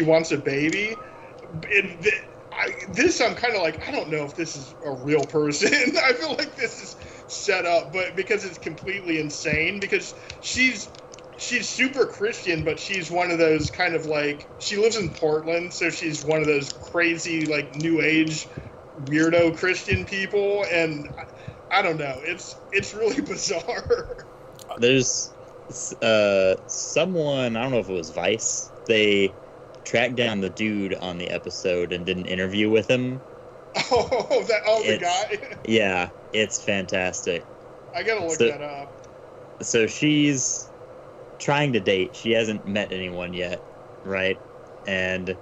wants a baby. And I'm kind of like, I don't know if this is a real person. I feel like this is set up, but because it's completely insane, because she's super Christian, but she's one of those kind of like, she lives in Portland, so she's one of those crazy like new age weirdo Christian people, and I don't know, it's really bizarre. There's someone, I don't know if it was Vice, they tracked down the dude on the episode and did an interview with him. The guy? Yeah, it's fantastic. I gotta look that up. So she's trying to date. She hasn't met anyone yet, right? And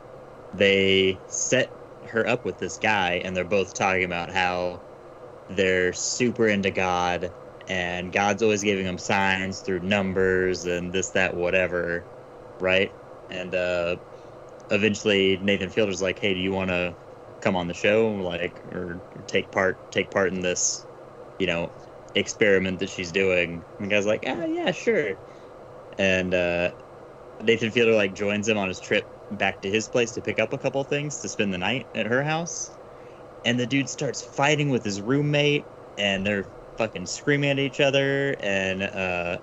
they set her up with this guy, and they're both talking about how they're super into God, and God's always giving them signs through numbers and this, that, whatever, right? And eventually Nathan Fielder's like, hey, do you want to come on the show, like, or take part in this, experiment that she's doing. And the guy's like, ah, yeah, sure. And Nathan Fielder like joins him on his trip back to his place to pick up a couple things to spend the night at her house. And the dude starts fighting with his roommate, and they're fucking screaming at each other, and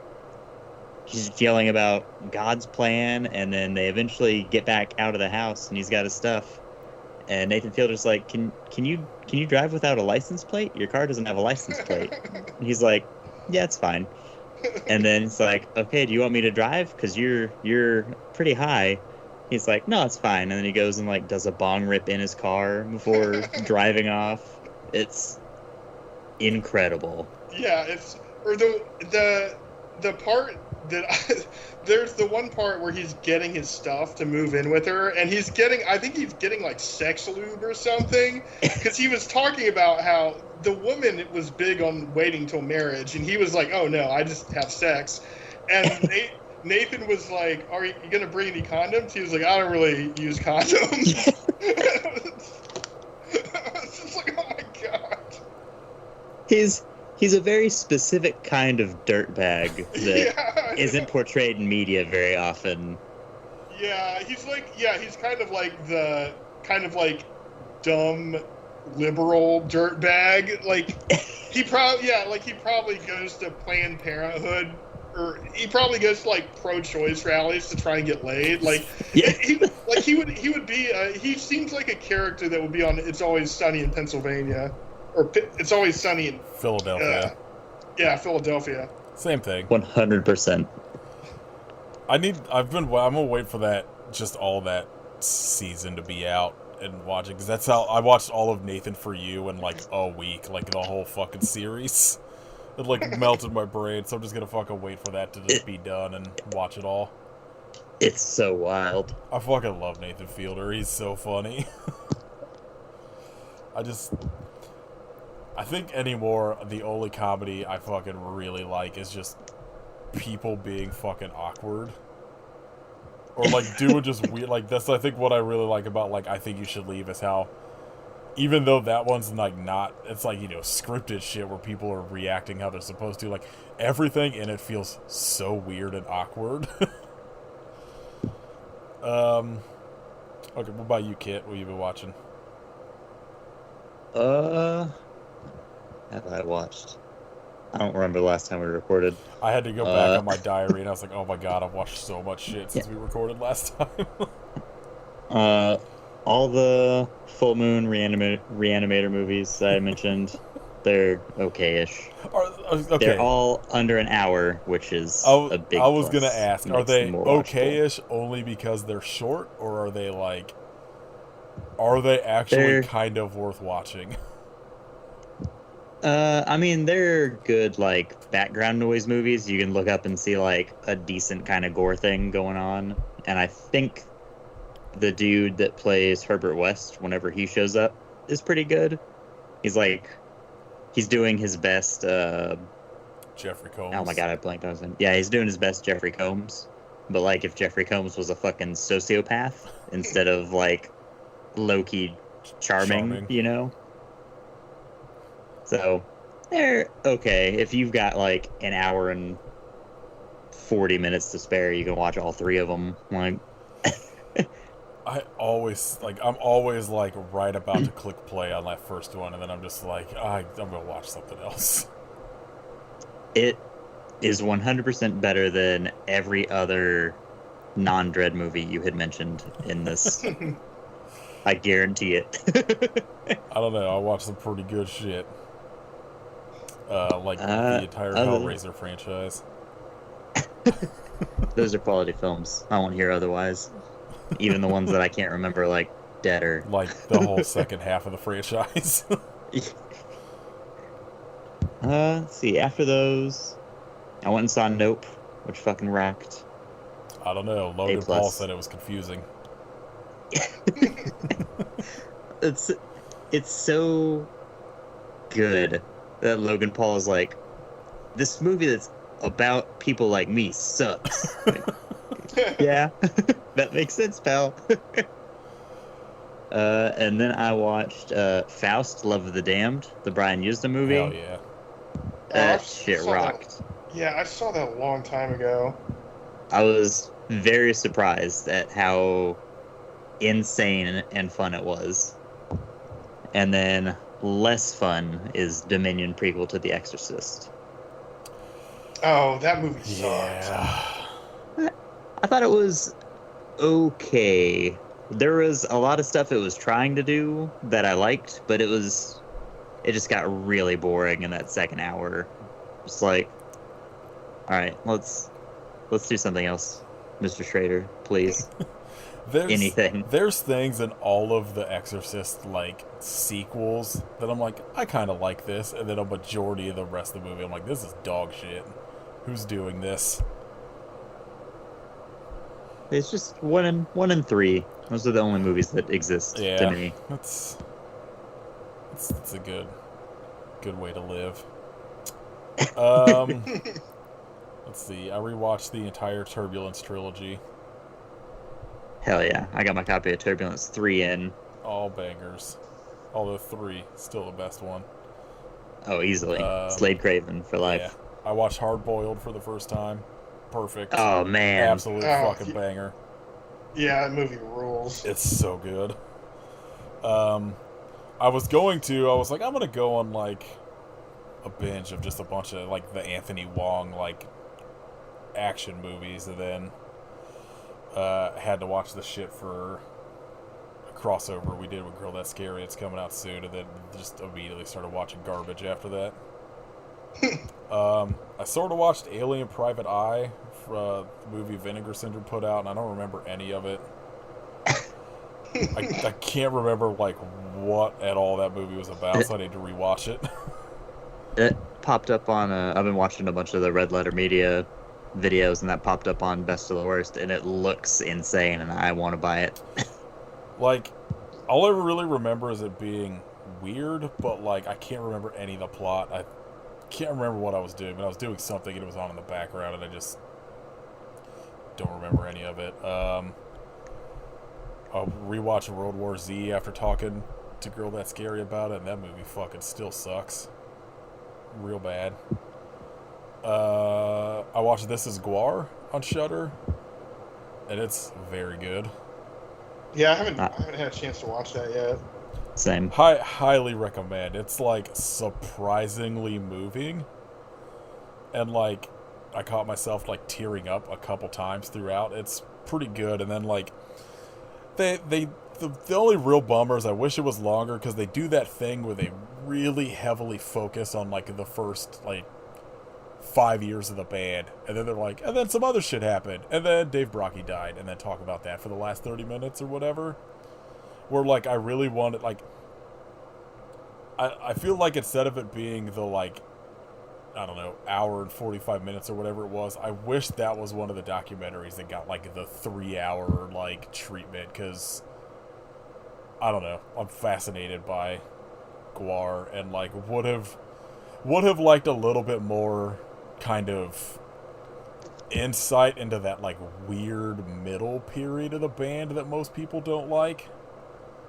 he's just yelling about God's plan, and then they eventually get back out of the house, and he's got his stuff. And Nathan Fielder's like, can you drive without a license plate? Your car doesn't have a license plate. And he's like, yeah, it's fine. And then it's like, okay, do you want me to drive? Because you're pretty high. He's like, no, it's fine. And then he goes and like does a bong rip in his car before driving off. It's incredible. Yeah, it's or the part that there's the one part where he's getting his stuff to move in with her, and I think he's getting like sex lube or something, because he was talking about how the woman was big on waiting till marriage, and he was like, oh no, I just have sex. And Nathan was like, are you going to bring any condoms? He was like, I don't really use condoms. It's just like, oh my god. He's a very specific kind of dirtbag that isn't portrayed in media very often. Yeah, he's kind of like dumb liberal dirtbag. Like he probably goes to Planned Parenthood, or he probably goes to like pro-choice rallies to try and get laid. Like Yeah. he seems like a character that would be on It's Always Sunny in Pennsylvania, or It's Always Sunny in Philadelphia. Philadelphia. Same thing. 100%. I'm gonna wait for all that season to be out and watch it, because that's how I watched all of Nathan For You in like a week, like the whole fucking series. It like melted my brain, so I'm just gonna fucking wait for that to just be done and watch it all. It's so wild. I fucking love Nathan Fielder. He's so funny. I think anymore, the only comedy I fucking really like is just people being fucking awkward. Or like doing just weird, like that's I think what I really like about like I Think You Should Leave is how, even though that one's like not, it's like, you know, scripted shit where people are reacting how they're supposed to, like everything in it feels so weird and awkward. Okay, what about you, Kit? What have you been watching? Have I watched? I don't remember the last time we recorded. I had to go back on my diary, and I was like, oh my god, I've watched so much shit since we recorded last time. All the Full Moon Reanimator movies that I mentioned, they're okay-ish. Okay. They're all under an hour, which is a big I was plus. gonna ask, are they okay-ish only because they're short, or are they actually kind of worth watching? I mean, they're good, like, background noise movies. You can look up and see, like, a decent kind of gore thing going on. And I think the dude that plays Herbert West, whenever he shows up, is pretty good. He's doing his best, Jeffrey Combs. Oh my god, I blanked on his name. Yeah, he's doing his best Jeffrey Combs. But, like, if Jeffrey Combs was a fucking sociopath instead of, like, low-key charming, you know? So, they're okay. If you've got, like, an hour and 40 minutes to spare, you can watch all three of them. Like, I'm always, like, right about to click play on that first one, and then I'm just like, I'm gonna watch something else. It is 100% better than every other non-Dredd movie you had mentioned in this. I guarantee it. I don't know. I watched some pretty good shit. The entire Hellraiser franchise. Those are quality films. I won't hear otherwise. Even the ones that I can't remember, like Deader. Like the whole second half of the franchise. Let's see. After those, I went and saw Nope, which fucking rocked. I don't know. Logan Paul said it was confusing. It's so good that Logan Paul is like, this movie that's about people like me sucks. Like, yeah, that makes sense, pal. And then I watched Faust, Love of the Damned, the Brian Usna movie. Hell yeah. That shit rocked. Yeah, I saw that a long time ago. I was very surprised at how insane and fun it was. And then less fun is Dominion prequel to The Exorcist. Oh, that movie sucked. Yeah. I thought it was okay. There was a lot of stuff it was trying to do that I liked, but it just got really boring in that second hour. Just like, all right, let's do something else, Mr. Schrader, please. Anything. There's things in all of the Exorcist like sequels that I'm like, I kind of like this, and then a majority of the rest of the movie, I'm like, this is dog shit. Who's doing this? It's just one and three. Those are the only movies that exist to me. That's a good way to live. Let's see. I rewatched the entire Turbulence trilogy. Hell yeah. I got my copy of Turbulence 3 in. All bangers. Although 3 still the best one. Oh, easily. Slade Craven for life. Yeah. I watched Hard Boiled for the first time. Perfect. Oh, man. Absolute fucking banger. Yeah, that movie rules. It's so good. I was like, I'm gonna go on like a binge of just a bunch of like the Anthony Wong like action movies, and then had to watch the shit for a crossover we did with Girl That's Scary. It's coming out soon, and then just immediately started watching garbage after that. I sort of watched Alien Private Eye, the movie Vinegar Syndrome put out, and I don't remember any of it. I can't remember like what at all that movie was about, so I need to rewatch it. It popped up on I've been watching a bunch of the Red Letter Media videos, and that popped up on Best of the Worst, and it looks insane, and I want to buy it. Like, all I really remember is it being weird, but like I can't remember any of the plot. I can't remember what I was doing, but I was doing something and it was on in the background, and I just don't remember any of it. I'll rewatch World War Z after talking to Girl That's Scary about it, and that movie fucking still sucks. Real bad. I watched This Is Guar on Shudder, and it's very good. Yeah, I haven't had a chance to watch that yet. Same. Highly recommend. It's like surprisingly moving, and like I caught myself like tearing up a couple times throughout. It's pretty good, and then like the only real bummer is I wish it was longer, because they do that thing where they really heavily focus on like the first like 5 years of the band, and then they're like, and then some other shit happened, and then Dave Brockie died, and then talk about that for the last 30 minutes or whatever. Where like I really wanted, like, I feel like instead of it being the like, I don't know, hour and 45 minutes or whatever it was, I wish that was one of the documentaries that got like the 3 hour like treatment, because I don't know, I'm fascinated by Guar, and like would have liked a little bit more kind of insight into that like weird middle period of the band that most people don't like,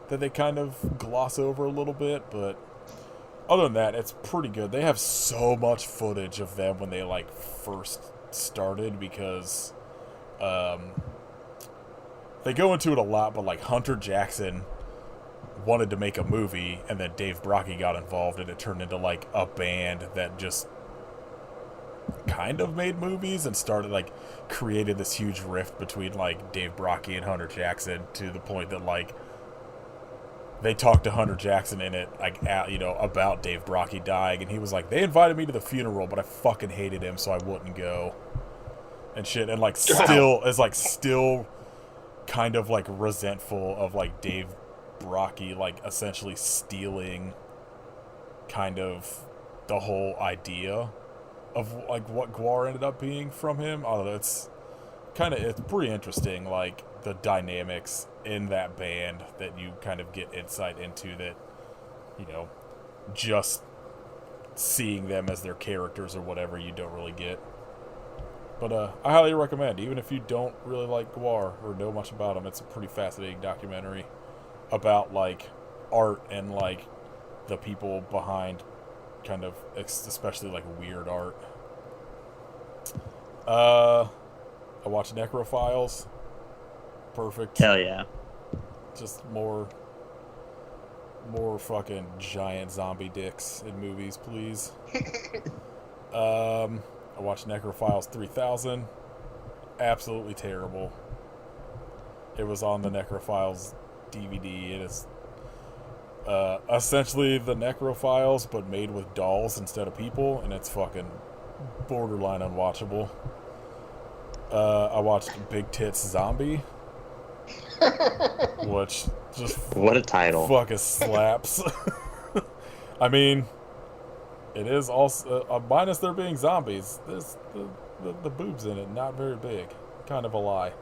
that they kind of gloss over a little bit. But other than that, it's pretty good. They have so much footage of them when they like first started, because they go into it a lot, but like Hunter Jackson wanted to make a movie, and then Dave Brockie got involved, and it turned into like a band that just kind of made movies, and started like created this huge rift between like Dave Brockie and Hunter Jackson, to the point that like they talked to Hunter Jackson in it, like, about Dave Brockie dying, and he was like, they invited me to the funeral, but I fucking hated him, so I wouldn't go, and shit, and like still kind of like resentful of like Dave Brockie like essentially stealing kind of the whole idea of like what Guar ended up being from him. I don't know, it's pretty interesting, like the dynamics in that band that you kind of get insight into, that just seeing them as their characters or whatever you don't really get. But I highly recommend, even if you don't really like Guar or know much about him, it's a pretty fascinating documentary about like art and like the people behind kind of, especially like weird art. I watched Necrophiles. Perfect. Hell yeah. Just more fucking giant zombie dicks in movies, please. I watched Necrophiles 3000. Absolutely terrible. It was on the Necrophiles DVD. It is essentially the Necrophiles, but made with dolls instead of people, and it's fucking borderline unwatchable. I watched Big Tits Zombie, which just What a title. fucking slaps. I mean, it is also minus there being zombies. There's the boobs in it, not very big. Kind of a lie,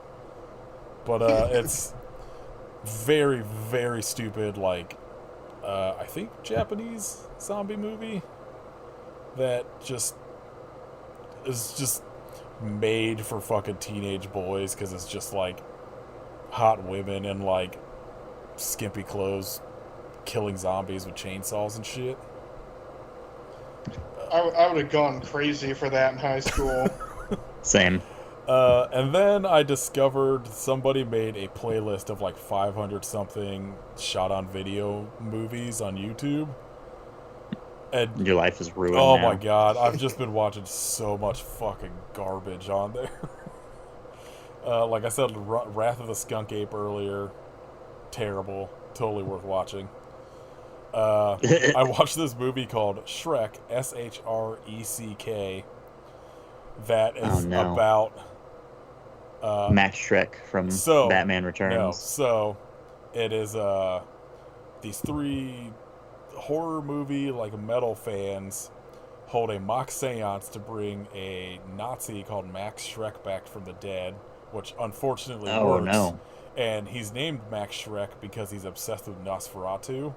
but it's very, very stupid. Like, I think Japanese zombie movie that just is just made for fucking teenage boys because it's just like hot women in like skimpy clothes killing zombies with chainsaws and shit. I would have gone crazy for that in high school. Same. And then I discovered somebody made a playlist of like 500 something shot on video movies on YouTube. And Your life is ruined oh now. my god, I've just been watching so much fucking garbage on there. Like I said, Wrath of the Skunk Ape earlier. Terrible. Totally worth watching. I watched this movie called Shrek, Shrek, that is about Max Shrek from Batman Returns. No, so it is these three horror movie like metal fans hold a mock seance to bring a Nazi called Max Shrek back from the dead, which unfortunately works. No. And he's named Max Shrek because he's obsessed with Nosferatu.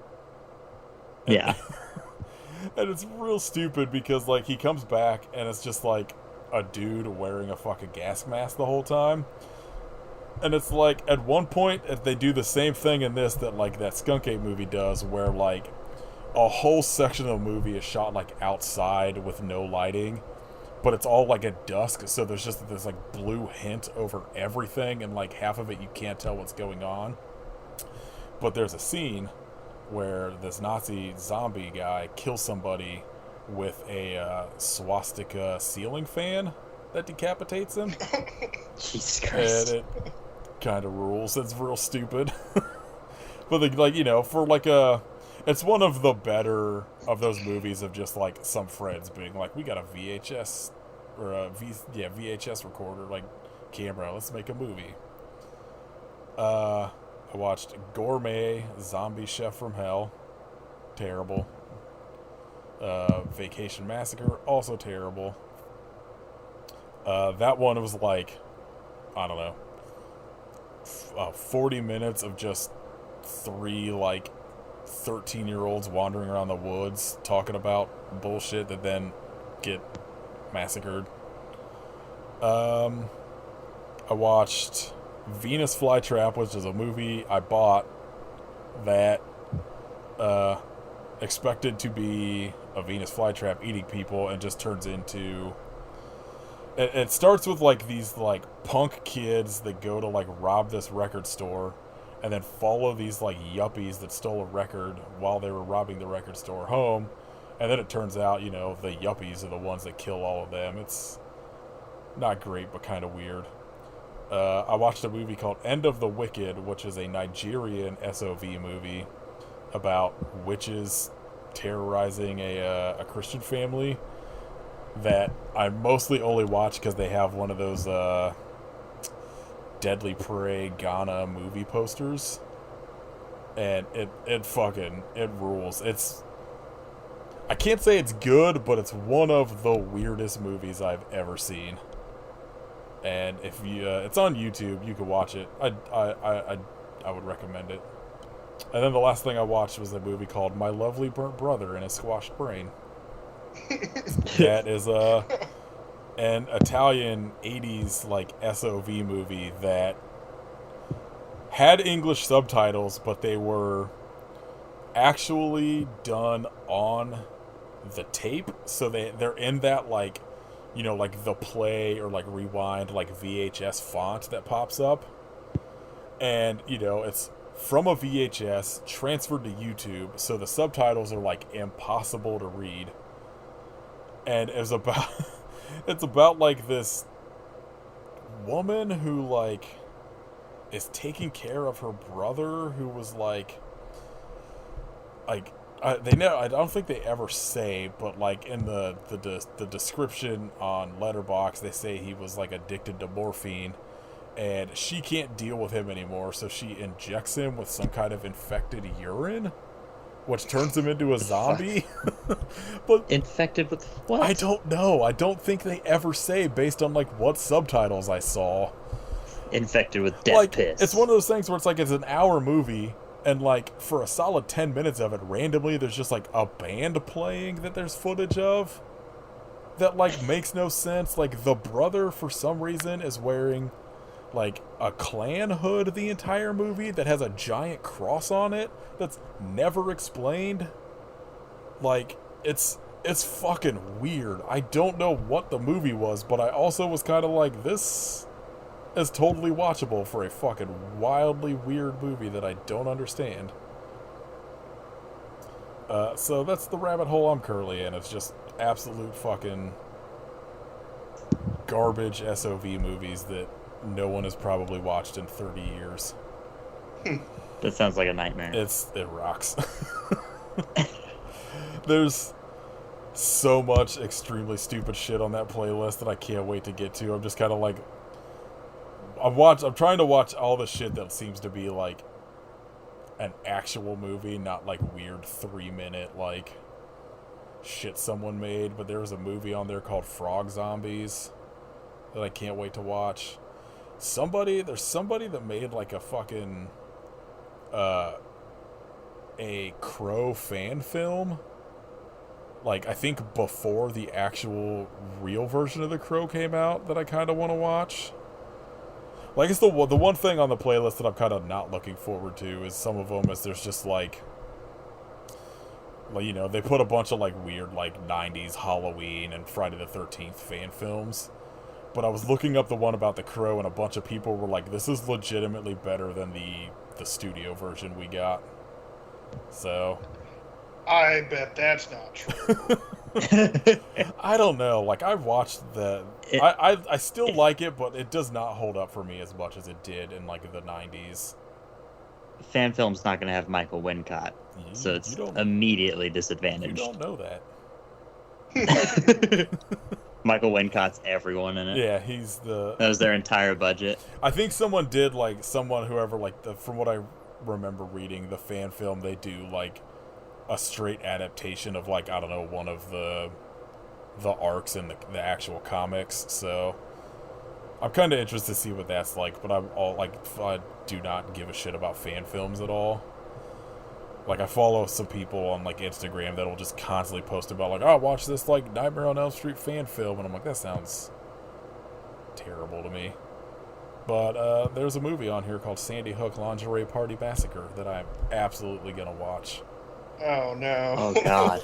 Yeah. And it's real stupid because like he comes back and it's just like a dude wearing a fucking gas mask the whole time. And it's like at one point they do the same thing in this that like that Skunk Ape movie does, where like a whole section of the movie is shot like outside with no lighting, but it's all like at dusk, so there's just this like blue hint over everything, and like half of it you can't tell what's going on. But there's a scene where this Nazi zombie guy kills somebody with a swastika ceiling fan that decapitates him. Jesus Christ. And it kind of rules. It's real stupid. But like, you know, for like it's one of the better of those movies of just like some friends being like, we got a VHS or a VHS recorder, like camera, let's make a movie. I watched Gourmet Zombie Chef from Hell. Terrible. Vacation Massacre, also terrible. That one was like, I don't know, 40 minutes of just three like 13-year-olds wandering around the woods talking about bullshit that then get massacred. I watched Venus Flytrap, which is a movie I bought that expected to be a Venus flytrap eating people, and just turns into... It starts with like these like punk kids that go to like rob this record store, and then follow these like yuppies that stole a record while they were robbing the record store home, and then it turns out, you know, the yuppies are the ones that kill all of them. It's not great, but kind of weird. I watched a movie called End of the Wicked, which is a Nigerian SOV movie about witches terrorizing a Christian family that I mostly only watch because they have one of those Deadly Prey Ghana movie posters, and it rules. I can't say it's good, but it's one of the weirdest movies I've ever seen. And if you, it's on YouTube, you can watch it. I would recommend it. And then the last thing I watched was a movie called My Lovely Burnt Brother and a Squashed Brain. That is an Italian 80s like SOV movie that had English subtitles, but they were actually done on the tape, so they're in that like, you know, like the play or like rewind like VHS font that pops up, and you know it's from a VHS transferred to YouTube, so the subtitles are like impossible to read, and it's about it's about like this woman who like is taking care of her brother who was like they know, I don't think they ever say, but like in the description on Letterboxd they say he was like addicted to morphine, and she can't deal with him anymore, so she injects him with some kind of infected urine, which turns him into a zombie. But Infected with what? I don't know. I don't think they ever say based on like what subtitles I saw. Infected with death Like piss. it's one of those things where it's like it's an hour movie, and like for a solid 10 minutes of it, randomly there's just like a band playing that there's footage of that like makes no sense. Like the brother for some reason is wearing like a Klan hood the entire movie that has a giant cross on it that's never explained. Like it's fucking weird. I don't know what the movie was, but I also was kind of like, this is totally watchable for a fucking wildly weird movie that I don't understand. So that's the rabbit hole I'm currently in. It's just absolute fucking garbage SOV movies that no one has probably watched in 30 years. That sounds like a nightmare. It rocks. There's so much extremely stupid shit on that playlist that I can't wait to get to. I'm just kind of like, I'm trying to watch all the shit that seems to be like an actual movie, not like weird 3-minute like shit someone made. But there was a movie on there called Frog Zombies that I can't wait to watch. There's somebody that made like a fucking a Crow fan film, like I think before the actual real version of the Crow came out, that I kind of want to watch. Like, it's the one thing on the playlist that I'm kind of not looking forward to is some of them is there's just like, you know, they put a bunch of like weird like 90s Halloween and Friday the 13th fan films. But I was looking up the one about the Crow, and a bunch of people were like, this is legitimately better than the studio version we got. So I bet that's not true. I don't know. Like, I've watched I still like it, but it does not hold up for me as much as it did in like the 90s. Fan film's not going to have Michael Wincott, so it's immediately disadvantaged. You don't know that. Michael Wincott's everyone in it. Yeah, that was their entire budget. I think whoever from what I remember reading, the fan film, they do like a straight adaptation of like, I don't know, one of the arcs in the actual comics. So I'm kind of interested to see what that's like, but I do not give a shit about fan films at all. Like, I follow some people on like Instagram that'll just constantly post about like, oh, watch this like Nightmare on Elm Street fan film, and I'm like, that sounds terrible to me. But there's a movie on here called Sandy Hook Lingerie Party Massacre that I'm absolutely gonna watch. Oh no! Oh god!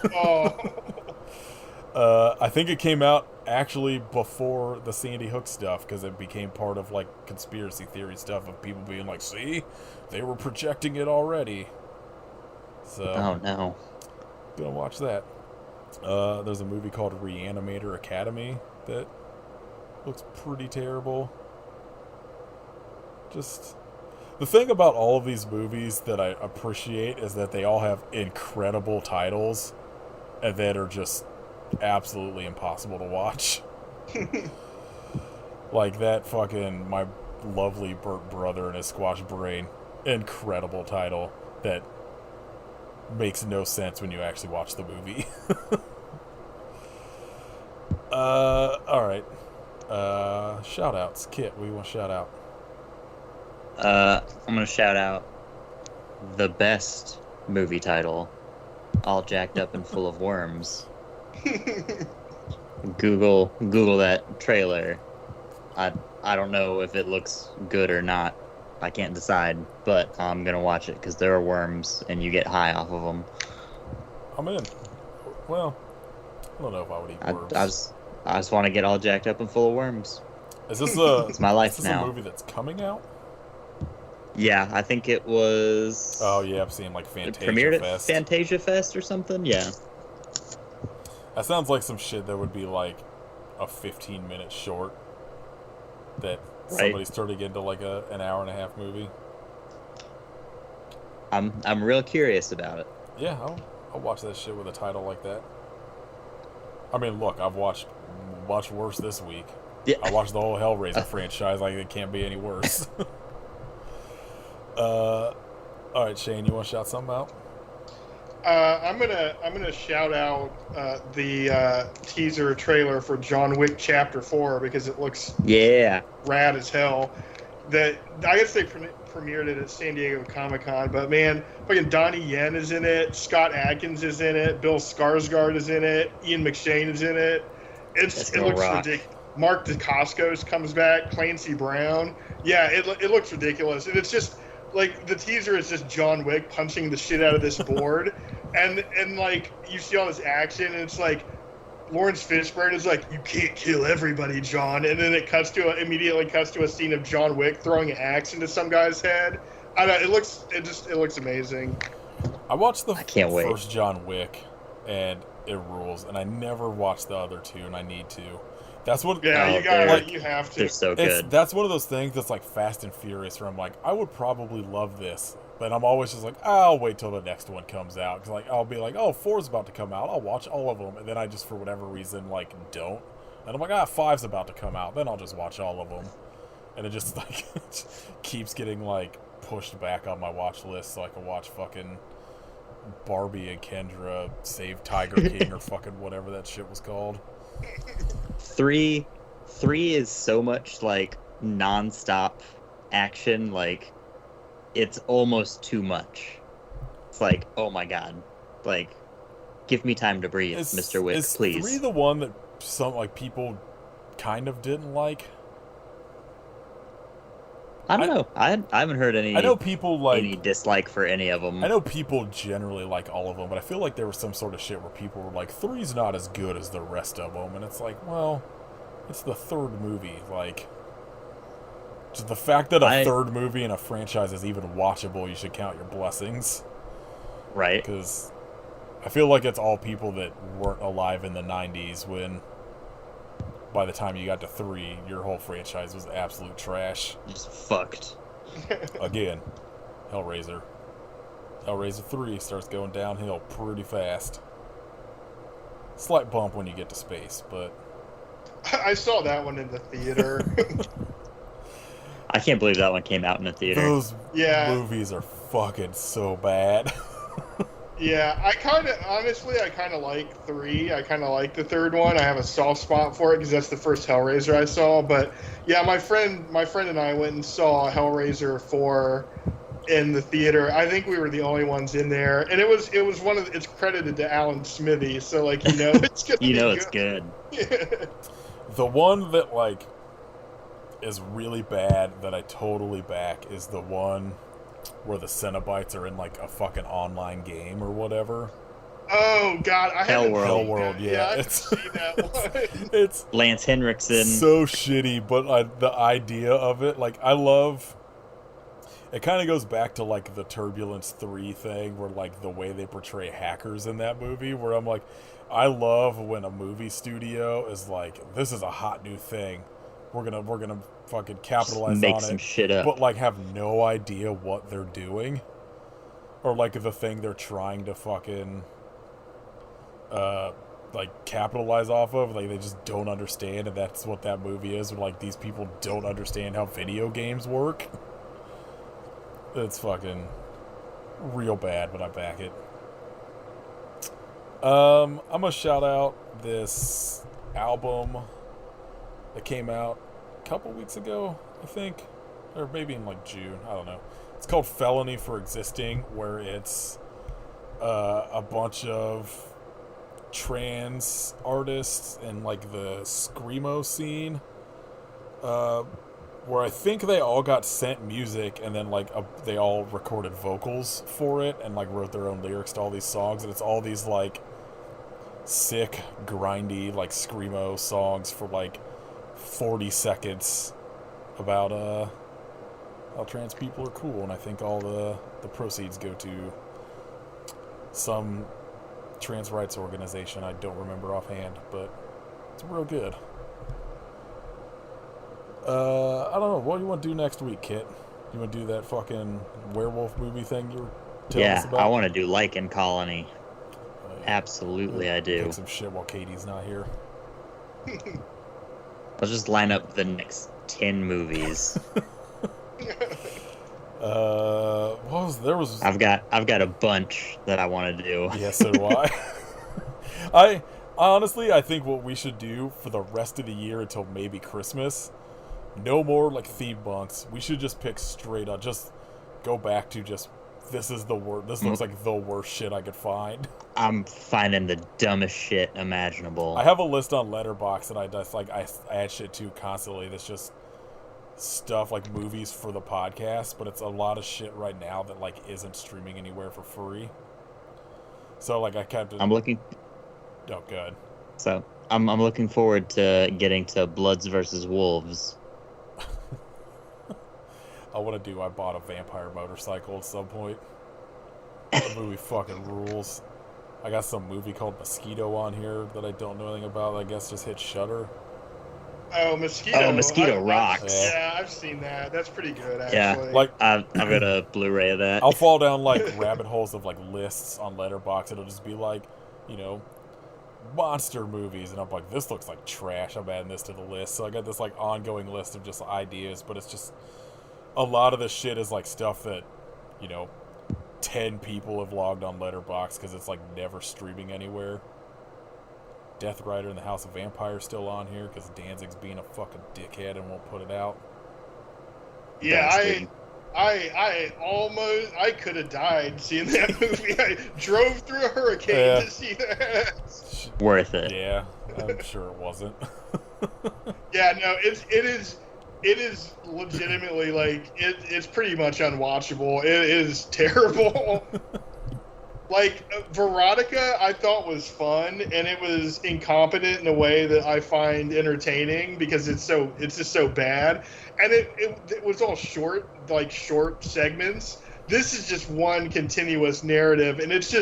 I think it came out actually before the Sandy Hook stuff, because it became part of like conspiracy theory stuff of people being like, see, they were projecting it already. So, oh no. Gonna watch that. There's a movie called Reanimator Academy that looks pretty terrible. Just, the thing about all of these movies that I appreciate is that they all have incredible titles and that are just absolutely impossible to watch. Like that fucking My Lovely Burnt Brother and His Squash Brain. Incredible title that makes no sense when you actually watch the movie. Alright. Shout outs. Kit, what do you want to shout out? I'm gonna shout out the best movie title, All Jacked Up and Full of Worms. Google that trailer. I don't know if it looks good or not. I can't decide, but I'm gonna watch it because there are worms and you get high off of them. I'm in. Well, I don't know if I would eat I, worms. I just want to get all jacked up and full of worms. Is this a It's my life is this now. a movie that's coming out? Yeah, I think it was. Oh yeah, I've seen like It Fantasia premiered at Fest. Fantasia Fest or something. Yeah. That sounds like some shit that would be like a 15-minute short that somebody's turning into like an hour and a half movie. I'm real curious about it. Yeah, I'll watch that shit with a title like that. I mean, look, I've watched much worse this week. Yeah. I watched the whole Hellraiser franchise. Like, it can't be any worse. All right, Shane, you want to shout something out? I'm gonna shout out the teaser trailer for John Wick Chapter 4 because it looks rad as hell. That I guess they premiered it at San Diego Comic-Con, but man, fucking Donnie Yen is in it, Scott Adkins is in it, Bill Skarsgård is in it, Ian McShane is in it. It looks ridiculous. Mark Dacascos comes back, Clancy Brown. Yeah, it looks ridiculous, and it's just like the teaser is just John Wick punching the shit out of this board, and like you see all this action, and it's like Lawrence Fishburne is like, "You can't kill everybody, John," and then it immediately cuts to a scene of John Wick throwing an axe into some guy's head. I don't know, it looks amazing. I watched the can't wait. first John Wick, and it rules. And I never watched the other two, and I need to. That's what. Yeah, you have to. They're so good. That's one of those things that's like Fast and Furious, where I'm like, I would probably love this, but I'm always just like, I'll wait till the next one comes out, because like I'll be like, oh, 4's about to come out, I'll watch all of them, and then I just for whatever reason like don't, and I'm like, 5's about to come out, then I'll just watch all of them, and it just like keeps getting like pushed back on my watch list so I can watch fucking Barbie and Kendra Save Tiger King or fucking whatever that shit was called. Three is so much like non-stop action, like it's almost too much. It's like, oh my god, like give me time to breathe, Mr. Wick, please. Is 3 the one that some like people kind of didn't like? I don't know. I haven't heard any. I know people like any dislike for any of them. I know people generally like all of them, but I feel like there was some sort of shit where people were like, 3's not as good as the rest of them, and it's like, well, it's the third movie. Like, just the fact that a third movie in a franchise is even watchable, you should count your blessings. Right. Because I feel like it's all people that weren't alive in the 90s when, by the time you got to 3, your whole franchise was absolute trash. Just fucked. Again, Hellraiser. Hellraiser 3 starts going downhill pretty fast. Slight bump when you get to space, but... I saw that one in the theater. I can't believe that one came out in the theater. Those movies are fucking so bad. Yeah, I kind of like 3. I kind of like the third one. I have a soft spot for it because that's the first Hellraiser I saw. But yeah, my friend and I went and saw Hellraiser 4 in the theater. I think we were the only ones in there, and it was it's credited to Alan Smithy, so like it's good. It's good. Yeah. The one that like is really bad that I totally back is the one where the Cenobites are in like a fucking online game or whatever. Oh god, I haven't seen Hellworld, that. yeah. I haven't seen that one. It's Lance Henriksen. So shitty, but the idea of it, like I love. It kind of goes back to like the Turbulence 3 thing, where like the way they portray hackers in that movie, where I'm like, I love when a movie studio is like, this is a hot new thing. We're gonna fucking capitalize Make on some it, shit up. but like have no idea what they're doing, or like the thing they're trying to fucking like capitalize off of. Like they just don't understand, and that's what that movie is. Where like these people don't understand how video games work. It's fucking real bad, but I back it. I'm gonna shout out this album that came out a couple weeks ago, I think, or maybe in like June. I don't know. It's called Felony for Existing, where it's a bunch of trans artists in like the screamo scene. Where I think they all got sent music and then like they all recorded vocals for it and like wrote their own lyrics to all these songs, and it's all these like sick, grindy, like screamo songs for like 40 seconds about how trans people are cool, and I think all the proceeds go to some trans rights organization I don't remember offhand, but it's real good. I don't know. What do you want to do next week, Kit? You want to do that fucking werewolf movie thing you were telling us about? I want to do Lichen Colony. Absolutely, I do. Pick some shit while Katie's not here. I'll just line up the next 10 movies. There was. I've got a bunch that I want to do. Yeah, so do I. I honestly, I think what we should do for the rest of the year until maybe Christmas, no more like theme months. We should just pick straight up. Just go back to just this is the worst. This looks like the worst shit I could find. I'm finding the dumbest shit imaginable. I have a list on Letterboxd that I just like. I add shit to constantly. That's just stuff like movies for the podcast, but it's a lot of shit right now that like isn't streaming anywhere for free. So like I kept. I'm looking. Oh, good. So I'm looking forward to getting to Bloods versus Wolves. I bought a vampire motorcycle at some point. The movie fucking rules. I got some movie called Mosquito on here that I don't know anything about. I guess just hit Shudder. Oh, Mosquito. Oh, Mosquito rocks. Yeah, I've seen that. That's pretty good, actually. Yeah, like I've got a Blu-ray of that. I'll fall down like rabbit holes of like lists on Letterboxd. It'll just be like, monster movies, and I'm like, this looks like trash. I'm adding this to the list. So I got this like ongoing list of just ideas, but it's just a lot of the shit is like stuff that 10 people have logged on Letterboxd because it's like never streaming anywhere. Death Rider and the House of Vampires still on here because Danzig's being a fucking dickhead and won't put it out. Yeah, I could have died seeing that movie. I drove through a hurricane to see that. Worth it. Yeah, I'm sure it wasn't. Yeah, no, it is legitimately like it's pretty much unwatchable. It is terrible. Like Veronica, I thought was fun, and it was incompetent in a way that I find entertaining because it's just so bad, and it was all short segments. This is just one continuous narrative, and it's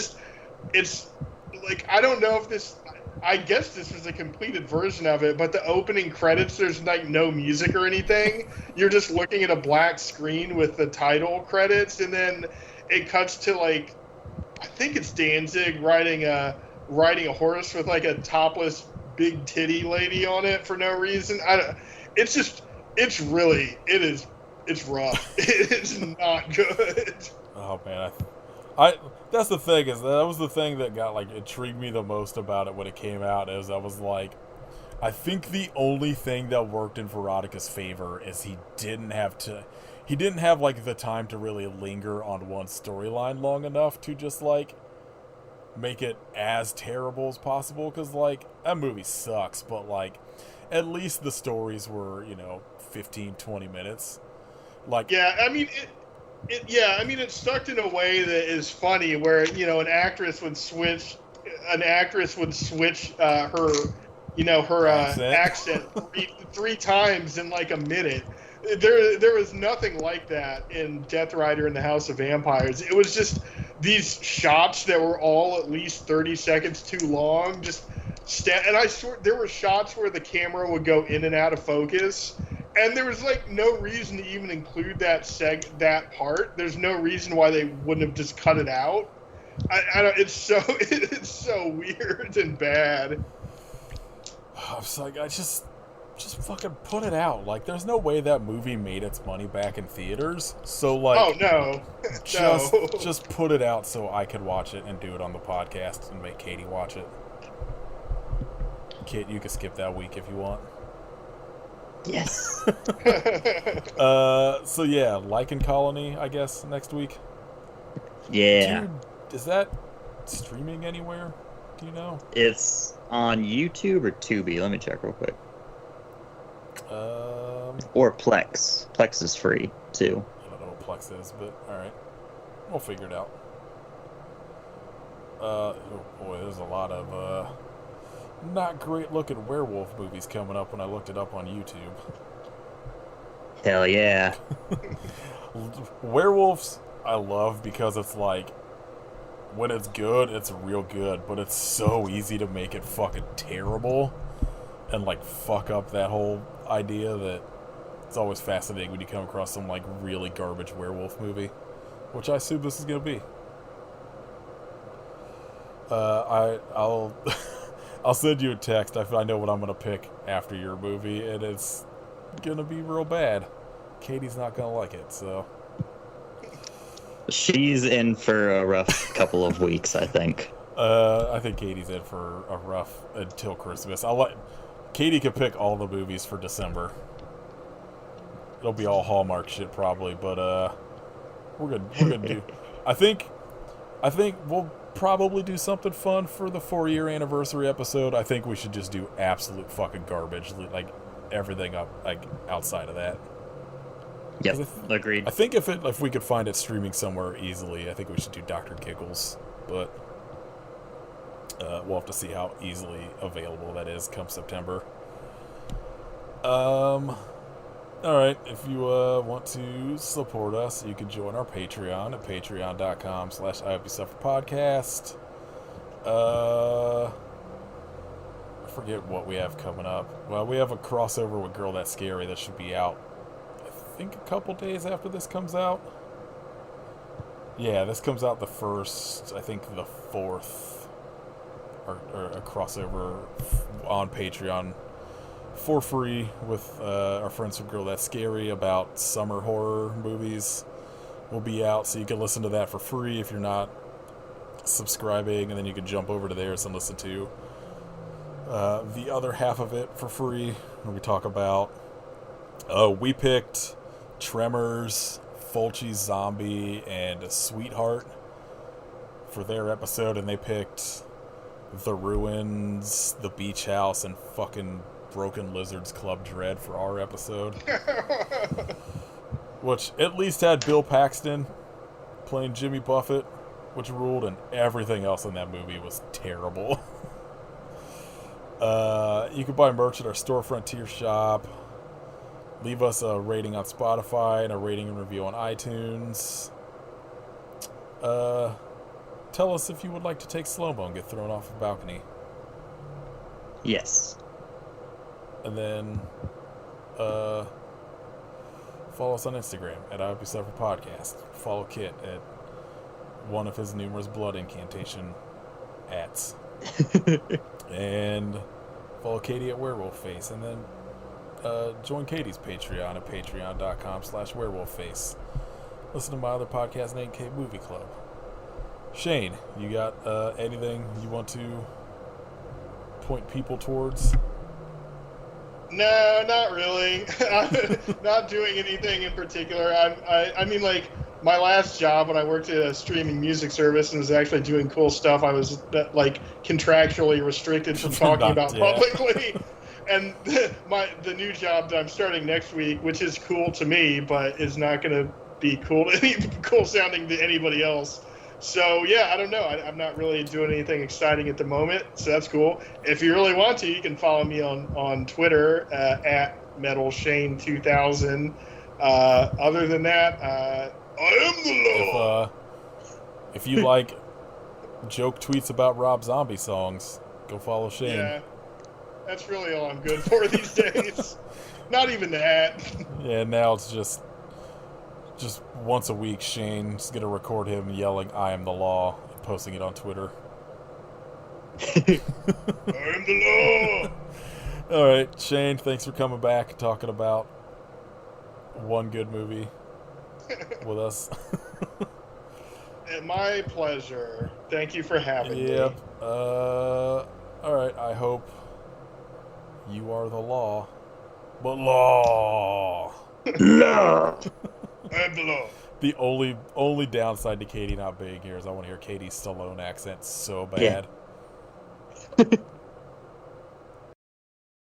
like I don't know if this. I guess this was a completed version of it, but the opening credits, there's like no music or anything. You're just looking at a black screen with the title credits, and then it cuts to like. I think it's Danzig riding a horse with like a topless big titty lady on it for no reason. It's rough. It's not good. Oh man, I that's the thing is that was the thing that got like intrigued me the most about it when it came out is I was like, I think the only thing that worked in Veronica's favor is he didn't have like the time to really linger on one storyline long enough to just like make it as terrible as possible, because like that movie sucks, but like at least the stories were 15-20 minutes. Like yeah, I mean it stuck in a way that is funny where an actress would switch her accent three times in like a minute. There was nothing like that in Death Rider and the House of Vampires. It was just these shots that were all at least 30 seconds too long. And I swear there were shots where the camera would go in and out of focus, and there was like no reason to even include that part. There's no reason why they wouldn't have just cut it out. I don't. It's so weird and bad. I was like, just fucking put it out. Like, there's no way that movie made its money back in theaters. So, like... Oh, no. Just put it out so I could watch it and do it on the podcast and make Katie watch it. Kit, you can skip that week if you want. Yes. So, yeah, Lichen Colony, I guess, next week. Yeah. Dude, is that streaming anywhere? Do you know? It's on YouTube or Tubi. Let me check real quick. Or Plex. Plex is free too. I don't know what Plex is, but alright. We'll figure it out. Oh boy, there's a lot of not great looking werewolf movies coming up when I looked it up on YouTube. Hell yeah. Werewolves, I love because it's like, when it's good, it's real good, but it's so easy to make it fucking terrible and like fuck up that whole idea that it's always fascinating when you come across some like really garbage werewolf movie, which I assume this is gonna be. I'll I'll send you a text. I know what I'm gonna pick after your movie, and it's gonna be real bad. Katie's not gonna like it, so. She's in for a rough couple of weeks, I think. I think Katie's in for a rough until Christmas. Katie could pick all the movies for December. It'll be all Hallmark shit probably, but we're gonna do. I think we'll probably do something fun for the 4-year anniversary episode. I think we should just do absolute fucking garbage, like everything up like outside of that. Yep, agreed. I think if we could find it streaming somewhere easily, I think we should do Dr. Giggles, but we'll have to see how easily available that is come September. Alright, if you want to support us, you can join our Patreon at patreon.com/IHopeYouSufferPodcast. I forget what we have coming up. Well, we have a crossover with Girl That's Scary that should be out, I think, a couple days after this comes out. Yeah, this comes out the 1st, I think the 4th, or a crossover on Patreon for free with our friends from Girl That's Scary about summer horror movies will be out, so you can listen to that for free if you're not subscribing, and then you can jump over to theirs and listen to the other half of it for free, where we talk about we picked Tremors, Fulci's Zombie, and Sweetheart for their episode, and they picked The Ruins, The Beach House, and fucking Broken Lizards Club Dredd for our episode. Which at least had Bill Paxton playing Jimmy Buffett, which ruled, and everything else in that movie was terrible. You can buy merch at our store Frontier shop. Leave us a rating on Spotify and a rating and review on iTunes. Tell us if you would like to take slow-mo and get thrown off a balcony. Yes. And then follow us on Instagram at I Hope You Suffer Podcast. Follow Kit at one of his numerous blood incantation ats. And follow Katie at Werewolf Face. And then join Katie's Patreon at patreon.com/werewolfface. Listen to my other podcast named K Movie Club. Shayne, you got anything you want to point people towards? No, not really. I'm not doing anything in particular. I mean, like, my last job when I worked at a streaming music service and was actually doing cool stuff, I was, like, contractually restricted from talking about publicly. And the new job that I'm starting next week, which is cool to me, but is not going to be cool sounding to anybody else. So, yeah, I don't know. I'm not really doing anything exciting at the moment, so that's cool. If you really want to, you can follow me on Twitter at MetalShayne2000. Other than that, I am the law. If you like joke tweets about Rob Zombie songs, go follow Shayne. Yeah, that's really all I'm good for these days. Not even that. Yeah, now it's just once a week, Shayne's gonna record him yelling "I am the law" and posting it on Twitter. I am the law. All right, Shayne, thanks for coming back and talking about one good movie with us. My pleasure. Thank you for having me. Yep. All right, I hope you are the law. But law. No. I'm the law. The only downside to Katie not being here is I want to hear Katie's Stallone accent so bad. Yeah.